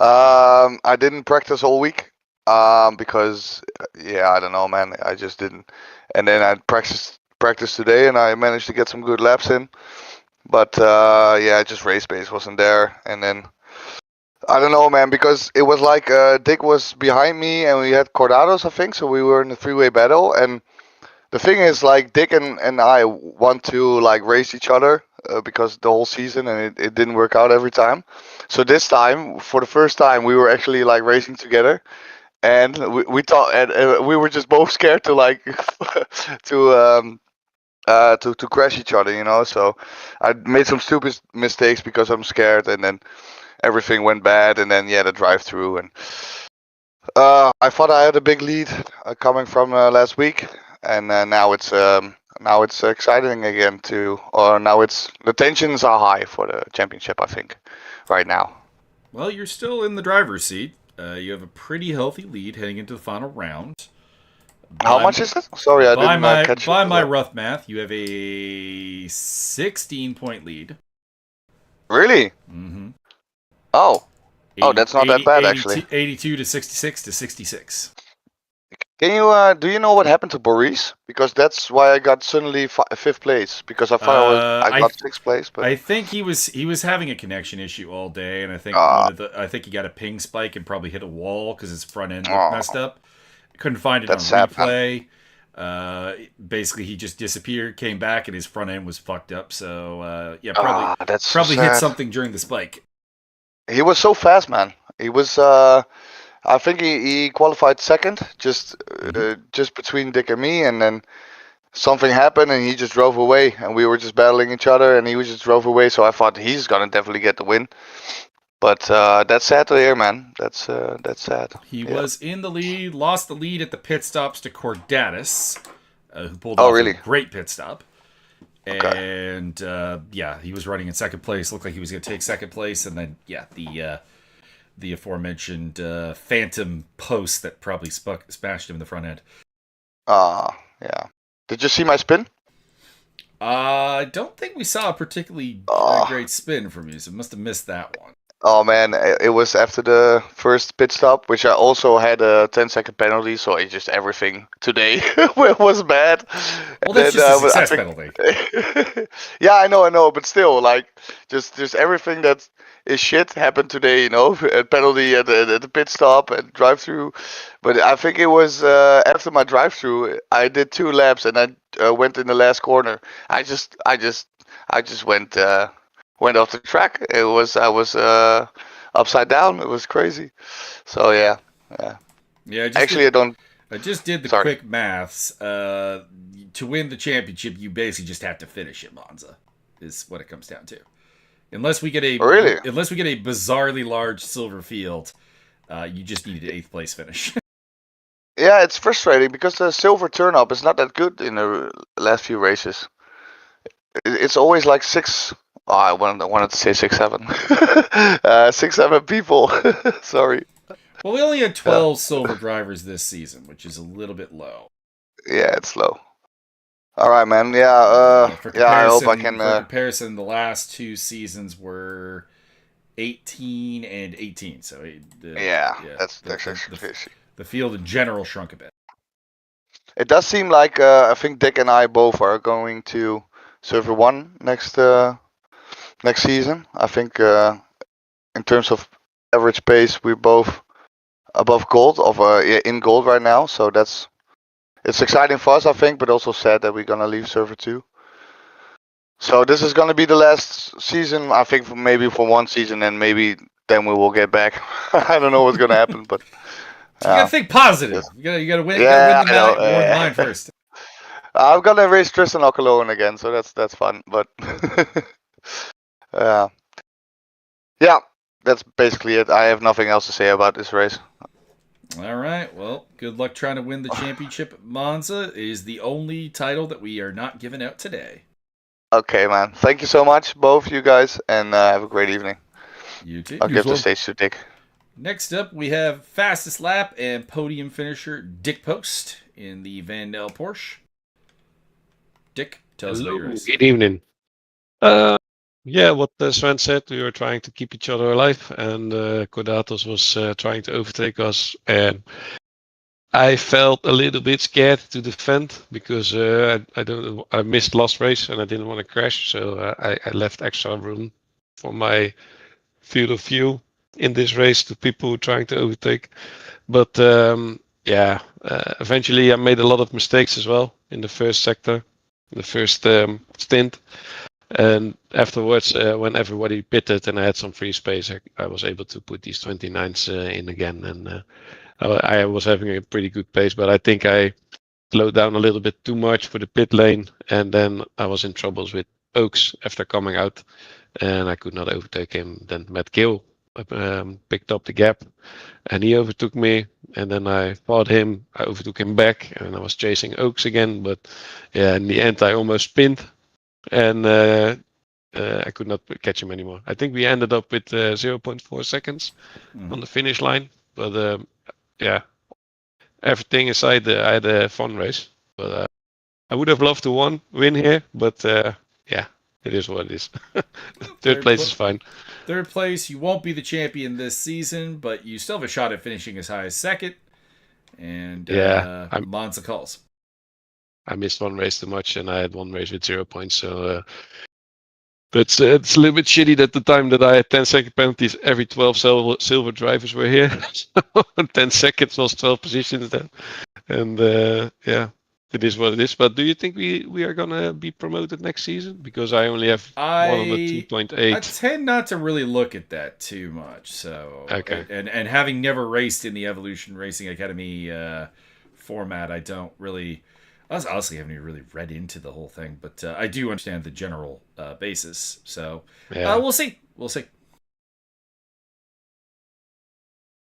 I didn't practice all week because I don't know, man. I just didn't. And then I practiced today, and I managed to get some good laps in. But just race pace wasn't there. And then I don't know, man, because it was like Dick was behind me, and we had Cordados, I think. So we were in a three-way battle, and the thing is, like, Dick and I want to like race each other because the whole season, and it didn't work out every time. So this time, for the first time, we were actually like racing together, and we thought, and we were just both scared to like to crash each other, you know. So I made some stupid mistakes because I'm scared, and then everything went bad, and then the drive-through, and I thought I had a big lead coming from last week. And now it's exciting again too. Or now the tensions are high for the championship, I think, right now. Well, you're still in the driver's seat. You have a pretty healthy lead heading into the final round. How much is it? Sorry, I didn't catch it. By my rough math, you have a 16-point lead. Really? Mm-hmm. Oh, that's not that bad, actually. 82 to 66 to 66. Can you do you know what happened to Boris? Because that's why I got suddenly fifth place. Because I thought I got sixth place. But I think he was having a connection issue all day, and I think he got a ping spike and probably hit a wall because his front end looked messed up. Couldn't find it on replay. Basically, he just disappeared, came back, and his front end was fucked up. So probably hit something during the spike. He was so fast, man. He was. I think he qualified second, just between Dick and me, and then something happened, and he just drove away, and we were just battling each other, and he just drove away. So I thought he's gonna definitely get the win, but that's sad to hear, man. That's sad. He was in the lead, lost the lead at the pit stops to Cordatus. who pulled Oh, off really? a great pit stop. Okay. And yeah, he was running in second place. Looked like he was going to take second place, and then yeah, the aforementioned phantom post that probably smashed him in the front end. Yeah. Did you see my spin? I don't think we saw a particularly Oh, great spin from you, so must have missed that one. oh man, it was after the first pit stop, which I also had a 10-second penalty, so it just everything today was bad. Well, And that's then just a I success think, penalty. yeah, I know, but still, like, just everything that is shit happened today, a penalty at the pit stop and drive through. But I think it was after my drive through, I did 2 laps and I went in the last corner. I just went off the track. I was upside down. It was crazy. So yeah. Yeah, Actually, I don't. I just did the Sorry. quick maths. To win the championship, you basically just have to finish it, Monza. Is what it comes down to. Unless we get a Really? bizarrely large silver field, you just need an 8th place finish. Yeah, it's frustrating because the silver turn up is not that good in the last few races. It's always like six. Oh, I wanted to say 6, 7. 6, 7 people. Sorry. Well, we only had 12 silver drivers this season, which is a little bit low. Yeah, it's low. All right, man. Yeah. For Yeah. I hope I comparison, can. the last 2 seasons were 18 and 18. So Yeah. That's the, actually. the field in general shrunk a bit. It does seem like I think Dick and I both are going to Server 1 next season. I think in terms of average pace, we're both above gold in gold right now. So it's exciting for us, I think, but also sad that we're gonna leave Server 2. So this is gonna be the last season, I think, maybe for one season, and maybe then we will get back. I don't know what's gonna happen, but You gotta think positive. yes. You gotta win. Yeah, You gotta I know. win the line first. I'm gonna race Tristan Ocalone again, so that's fun. But yeah, yeah, that's basically it. I have nothing else to say about this race. All right. Well, good luck trying to win the championship at Monza. It is the only title that we are not giving out today. Okay, man. Thank you so much, both you guys, and have a great evening. You too. I'll give the stage to Dick. Next up, we have fastest lap and podium finisher Dick Post in the Vandel Porsche. Dick, tell us about your race. Good evening. Yeah, what Sven said, we were trying to keep each other alive, and Kordatos was trying to overtake us, and I felt a little bit scared to defend because I missed last race and I didn't want to crash, so I left extra room for my field of view in this race to people trying to overtake. But yeah, eventually I made a lot of mistakes as well in the first sector, the first stint. And afterwards, when everybody pitted and I had some free space, I was able to put these 29s in again. And I was having a pretty good pace, but I think I slowed down a little bit too much for the pit lane. And then I was in troubles with Oaks after coming out and I could not overtake him. Then Matt Gill picked up the gap and he overtook me. And then I fought him. I overtook him back and I was chasing Oaks again. But yeah, in the end, I almost spinned. And I could not catch him anymore. I think we ended up with 0.4 seconds on the finish line. But yeah, everything aside, I had a fun race. But I would have loved to win here. But yeah, it is what it is. Third place is fine. Third place, you won't be the champion this season, but you still have a shot at finishing as high as second. And yeah, Monza calls. I missed one race too much, and I had one race with 0 points. So but it's a little bit shitty that the time that I had 10-second penalties, every 12 silver drivers were here. So 10 seconds was 12 positions then. And yeah, it is what it is. But do you think we are going to be promoted next season? Because I only have 102.8. I tend not to really look at that too much. So okay. And having never raced in the Evolution Racing Academy format, I don't really... I honestly haven't even really read into the whole thing, but I do understand the general basis. So yeah. we'll see. We'll see.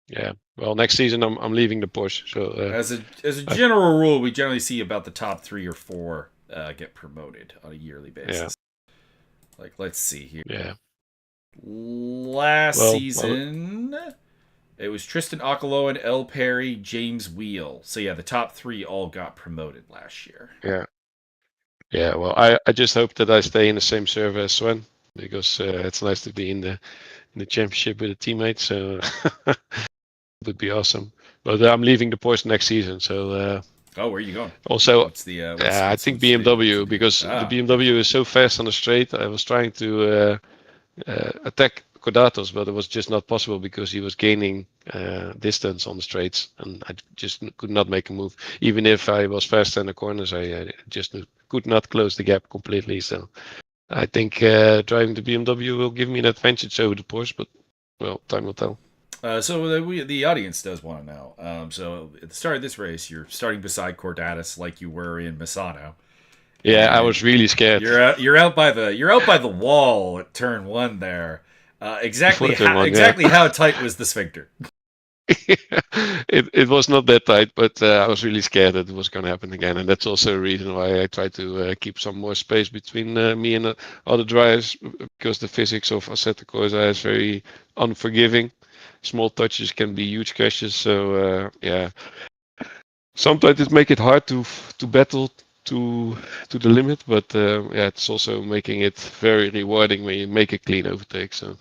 Yeah. Well, next season I'm leaving the Porsche. So As a general rule, we generally see about the top 3 or 4 get promoted on a yearly basis. Like, let's see here. Yeah. Last season, it was Tristan Akaloan, El Perry, James Wheel. So yeah, the top 3 all got promoted last year. Yeah. Yeah. Well, I just hope that I stay in the same server as Sven, because it's nice to be in the championship with a teammate. So it would be awesome. But I'm leaving the Porsche next season. So Oh, where are you going? also, What's the? I think BMW, because the BMW is so fast on the straight. I was trying to attack Kodatos, but it was just not possible because he was gaining distance on the straights, and I just could not make a move. Even if I was faster in the corners, I just could not close the gap completely. So I think driving the BMW will give me an advantage over the Porsche, but well, time will tell. So the audience does want to know. So at the start of this race, you're starting beside Cordatus like you were in Misano. Yeah, I was really scared. You're out by the wall at turn 1 there. Exactly how tight was the sphincter? It was not that tight, but I was really scared that it was going to happen again, and that's also a reason why I try to keep some more space between me and other drivers, because the physics of Assetto Corsa is very unforgiving. Small touches can be huge crashes, so yeah. Sometimes it make it hard to battle to the limit, but yeah, it's also making it very rewarding when you make a clean overtake. So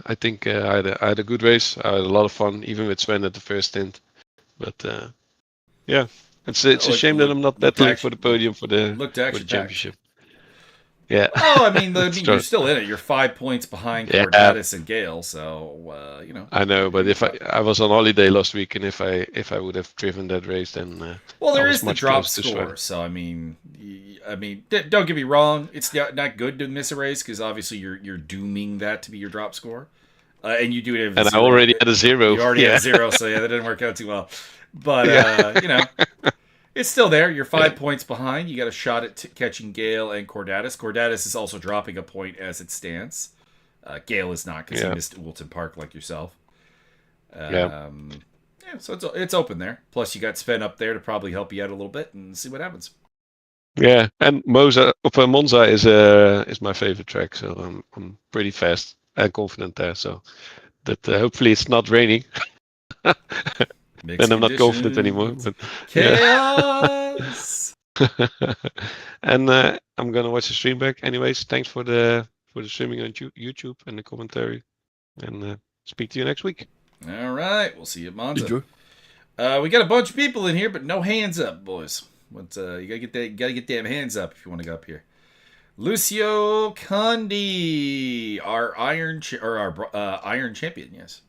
I think I had a good race. I had a lot of fun, even with Sven at the first stint. But yeah, it's a shame that I'm not battling for the podium for the championship. Yeah. Oh, I mean, you're still in it. You're 5 points behind Cordatus and Gale, so you know. I know, but if I was on holiday last week, and if I would have driven that race, then well, there is the drop score. So I mean, don't get me wrong. It's not good to miss a race because obviously you're dooming that to be your drop score, and you do it. And I already had a 0. You already had a 0, so yeah, that didn't work out too well. But you know. It's still there. You're 5 points behind. You got a shot at catching Gale and Cordatus. Cordatus is also dropping a point as it stands. Gale is not because he missed Oulton Park like yourself. So it's open there. Plus, you got Sven up there to probably help you out a little bit and see what happens. Yeah, and Monza is my favorite track, so I'm pretty fast and confident there. So that hopefully it's not raining. Then I'm not confident anymore. But chaos. And I'm gonna watch the stream back. Anyways, thanks for the streaming on YouTube and the commentary. And speak to you next week. All right, we'll see you at Monza. We got a bunch of people in here, but no hands up, boys. You gotta get them hands up if you want to go up here. Lucio Condi, our Iron champion, yes,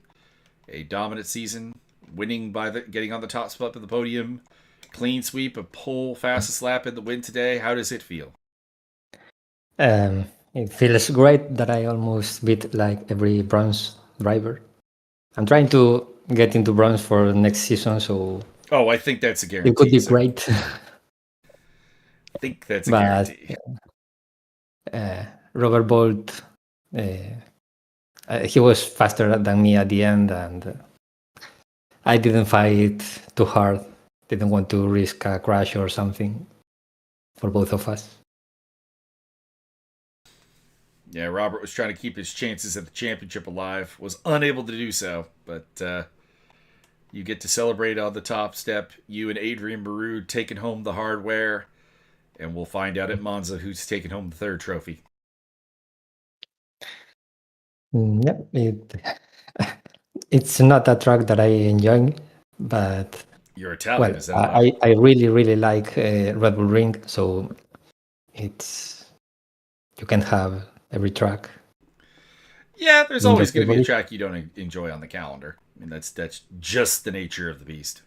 a dominant season. Winning by getting on the top spot of the podium, clean sweep, a pole, fastest lap in the win today. How does it feel? It feels great that I almost beat like every bronze driver. I'm trying to get into bronze for next season, so. Oh, I think that's a guarantee. It could be great. I think that's a guarantee. Robert Bolt, he was faster than me at the end, and. I didn't fight too hard. Didn't want to risk a crash or something for both of us. Yeah, Robert was trying to keep his chances at the championship alive. Was unable to do so, but you get to celebrate on the top step. You and Adrian Baroud taking home the hardware, and we'll find out at Monza who's taking home the 3rd trophy. Yep. It's not a track that I enjoy, but you're Italian, is that I really, really like Red Bull Ring, so you can have every track. Yeah, there's always going to be a track you don't enjoy on the calendar. I mean, that's just the nature of the beast.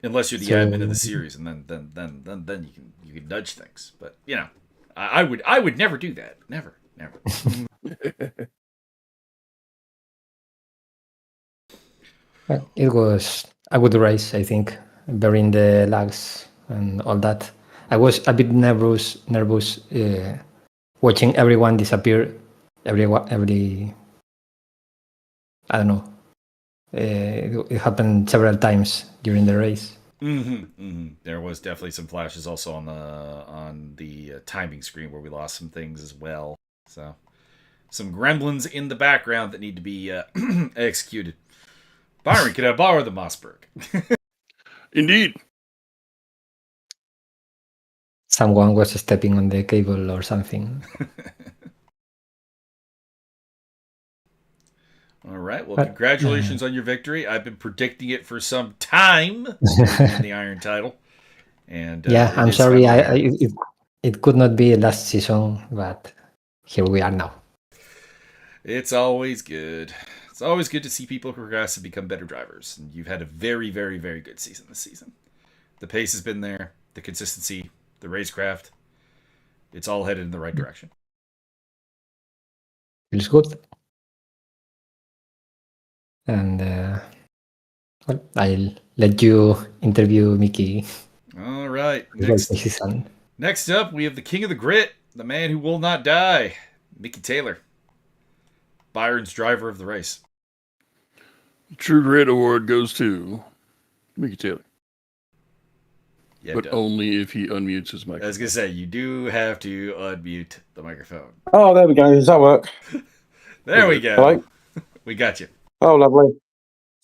Unless you're the admin of the series, and then you can nudge things. But you know, I would never do that. Never. It was a good race, I think, bearing the lags and all that. I was a bit nervous watching everyone disappear every I don't know. It happened several times during the race. There was definitely some flashes also on the timing screen where we lost some things as well. So some gremlins in the background that need to be executed. Byron, can I borrow the Mossberg? Indeed. Someone was stepping on the cable or something. All right. Well, congratulations on your victory. I've been predicting it for some time in the Iron title. And yeah, I'm sorry. It could not be last season, but here we are now. It's always good. It's always good to see people progress and become better drivers. And you've had a very, very, very good season this season. The pace has been there, the consistency, the racecraft. It's all headed in the right direction. Feels good. And well, I'll let you interview Mickey. All right. Next up, we have the king of the grit, the man who will not die, Mickey Taylor. Byron's driver of the race. True Grit Award goes to Mickey Taylor. Yeah, but only if he unmutes his microphone. I was going to say, you do have to unmute the microphone. Oh, there we go. Does that work? There we go. Hello? We got you. Oh, lovely.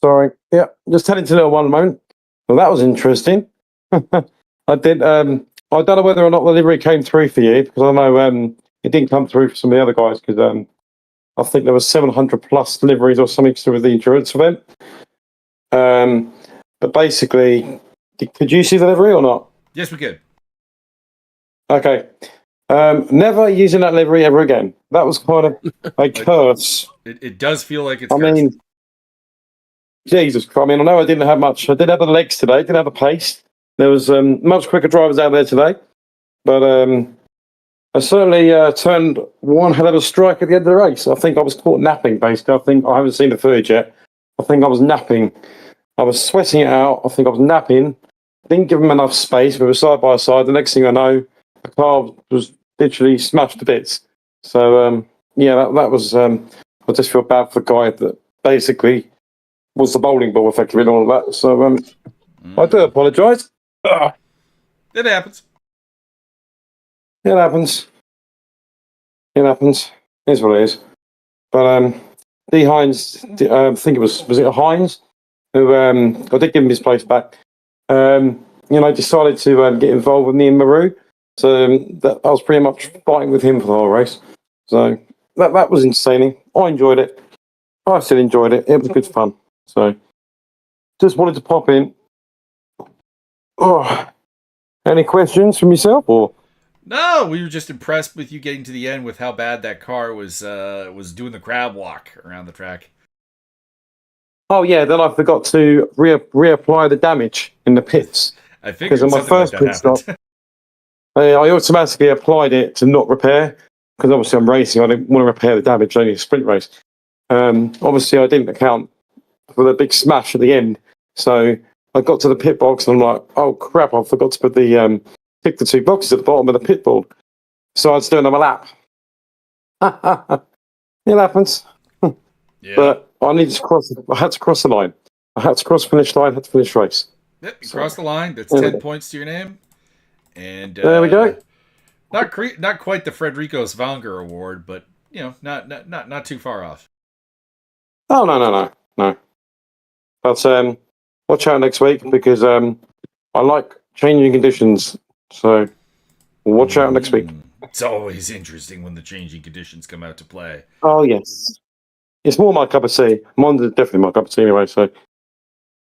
Sorry. Yeah, just heading to little one moment. Well, that was interesting. I did. I don't know whether or not the delivery came through for you, because I know it didn't come through for some of the other guys, because I think there was 700 plus deliveries or something to do with the endurance event. But basically, could you see the delivery or not? Yes, we could. Okay. Never using that livery ever again. That was kind of a curse. It does feel like it's I cursed. mean, Jesus Christ. I mean, I know I didn't have much. I did have the legs today. Didn't have the pace. There was much quicker drivers out there today. But I certainly turned one hell of a strike at the end of the race. I think I was caught napping, basically. I think I haven't seen the footage yet. I think I was napping. I was sweating it out. I think I was napping. Didn't give them enough space. We were side by side. The next thing I know, the car was literally smashed to bits. So, yeah, that was... I just feel bad for the guy that basically was the bowling ball effectively and all of that. So, I do apologise. It happens. It happens. It happens. It is what it is. But D. Hines, I think it was it Hines? Who I did give him his place back. Decided to get involved with me and Maru. So I was pretty much fighting with him for the whole race. So that was insane. I enjoyed it. I still enjoyed it. It was good fun. So just wanted to pop in. Oh, any questions from yourself or? No, we were just impressed with you getting to the end with how bad that car was doing the crab walk around the track. Oh yeah, then I forgot to reapply the damage in the pits. I figured because in my first pit stop, I automatically applied it to not repair because obviously I'm racing. I didn't want to repair the damage. Only a sprint race. Obviously, I didn't account for the big smash at the end. So I got to the pit box and I'm like, oh crap! I forgot to put the tick the two boxes at the bottom of the pit board. So I was doing another lap. It happens. Yeah. But I needed to cross. I had to cross the line. I had to cross the finish line. Had to finish race. Yep, you crossed the line. That's 10 points to your name. And there we go. Not quite the Frederico Svanger Award, but not too far off. Oh no. But watch out next week because I like changing conditions. So watch out next week. It's always interesting when the changing conditions come out to play. Oh yes, it's more my cup of tea. Monza's definitely my cup of tea anyway. So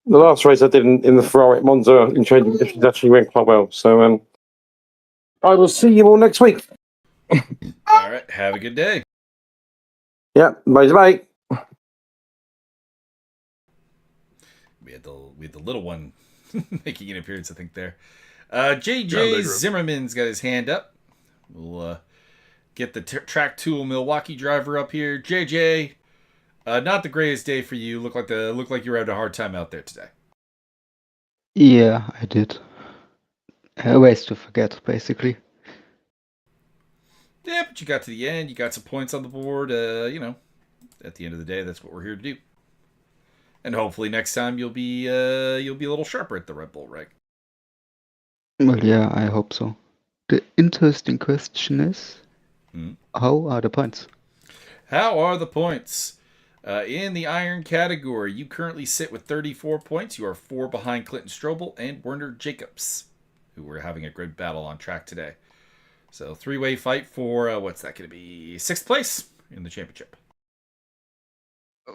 the last race I did in the Ferrari at Monza in changing conditions actually went quite well. So I will see you all next week. All right, have a good day. Yeah, bye. We had the little one making an appearance, I think, there. JJ Zimmerman's got his hand up. We'll get the Track Tool Milwaukee driver up here. JJ, not the greatest day for you. Look like you were having a hard time out there today. Yeah, I did. Ways to forget, basically. Yeah, but you got to the end. You got some points on the board. At the end of the day, that's what we're here to do. And hopefully next time you'll be a little sharper at the Red Bull rig. Well, yeah, I hope so. The interesting question is, how are the points? How are the points? In the iron category, you currently sit with 34 points. You are 4 behind Clinton Strobel and Werner Jacobs, who were having a good battle on track today. So 3-way fight for, what's that going to be? 6th place in the championship.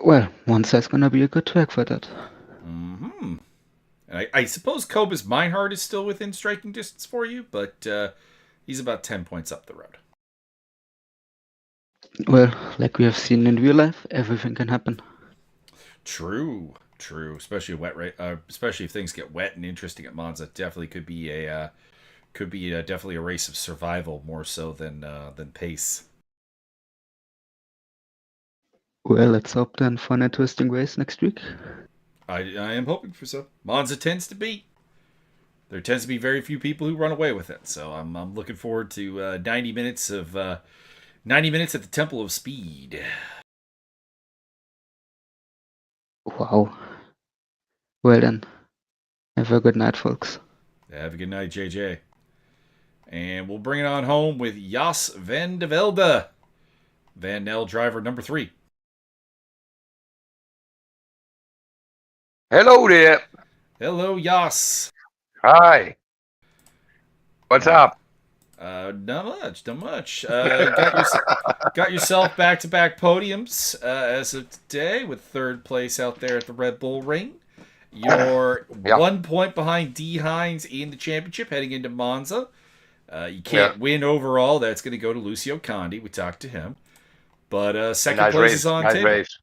Well, Monza's gonna be a good track for that. Mm-hmm. And I suppose Cobus Meinhardt is still within striking distance for you, but he's about 10 points up the road. Well, like we have seen in real life, everything can happen. True. Especially especially if things get wet and interesting at Monza, definitely could be definitely a race of survival more so than pace. Well, let's hope then for an interesting race next week. I am hoping for so. Monza there tends to be very few people who run away with it, so I'm looking forward to 90 minutes at the Temple of Speed. Wow. Well then, have a good night, folks. Have a good night, JJ. And we'll bring it on home with Jos van de Velde, Van Nel driver number 3. Hello there. Hello, Jos. Hi. What's up? Not much. Got yourself back-to-back podiums as of today, with 3rd place out there at the Red Bull Ring. You're 1 point behind D. Hines in the championship heading into Monza. You can't win overall. That's going to go to Lucio Conti. We talked to him. But second place is on table. Race.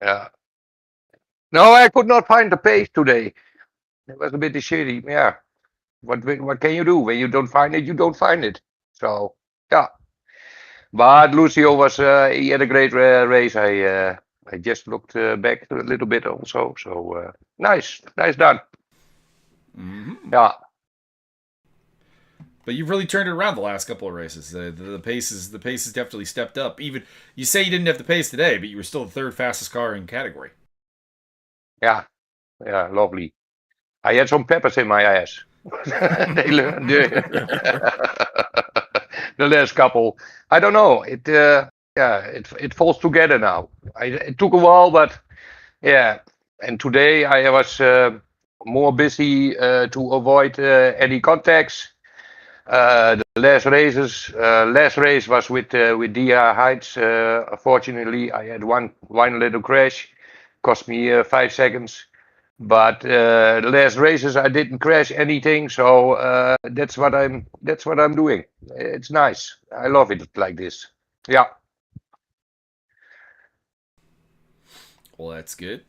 Yeah. No, I could not find the pace today. It was a bit shitty. Yeah. What can you do? When you don't find it, you don't find it. So, yeah. But Lucio he had a great race. I just looked back a little bit also. So, nice done. Mm-hmm. Yeah. But you've really turned it around the last couple of races. The pace has definitely stepped up. Even you say you didn't have the pace today, but you were still the 3rd fastest car in category. Yeah, lovely. I had some peppers in my ass. They learned the last couple. I don't know. It falls together now. It took a while, but yeah. And today I was more busy to avoid any contacts. The last race was with Dia Heights. Unfortunately, I had one little crash, cost me 5 seconds. But the last races I didn't crash anything, so that's what I'm doing. It's nice. I love it like this. Yeah. Well, that's good.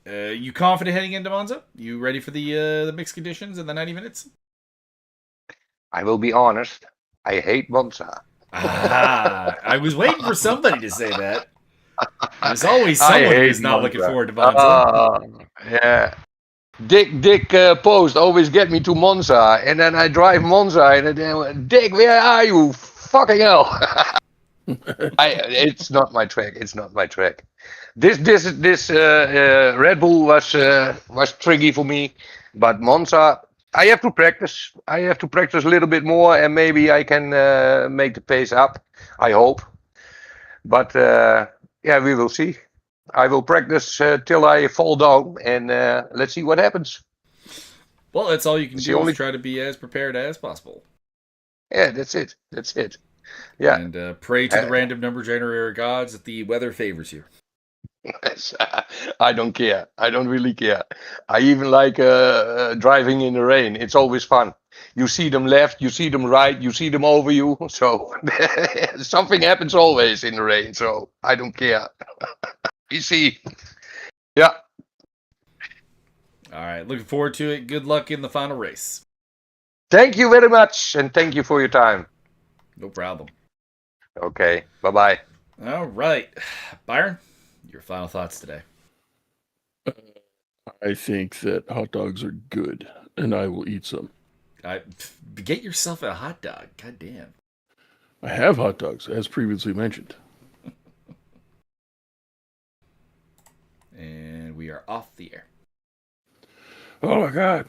You confident heading into Monza? You ready for the mixed conditions and the 90 minutes? I will be honest. I hate Monza. I was waiting for somebody to say that. There's always someone who's not looking forward to Monza. Yeah. Dick Post always get me to Monza, and then I drive Monza, and then Dick, where are you? Fucking hell! It's not my track. It's not my track. This Red Bull was tricky for me, but Monza, I have to practice. I have to practice a little bit more, and maybe I can make the pace up. I hope, but yeah, we will see. I will practice till I fall down, and let's see what happens. Well, that's all you can do. Is try to be as prepared as possible. Yeah, that's it. Yeah, and pray to the random number generator gods that the weather favors you. I don't care. I don't really care. I even like driving in the rain. It's always fun. You see them left, you see them right, you see them over you. So something happens always in the rain. So I don't care. You see. Yeah. All right. Looking forward to it. Good luck in the final race. Thank you very much. And thank you for your time. No problem. Okay. Bye-bye. All right. Byron, your final thoughts today. I think that hot dogs are good, and I will eat some. Get yourself a hot dog. God damn. I have hot dogs, as previously mentioned. And we we are off the air. Oh my God.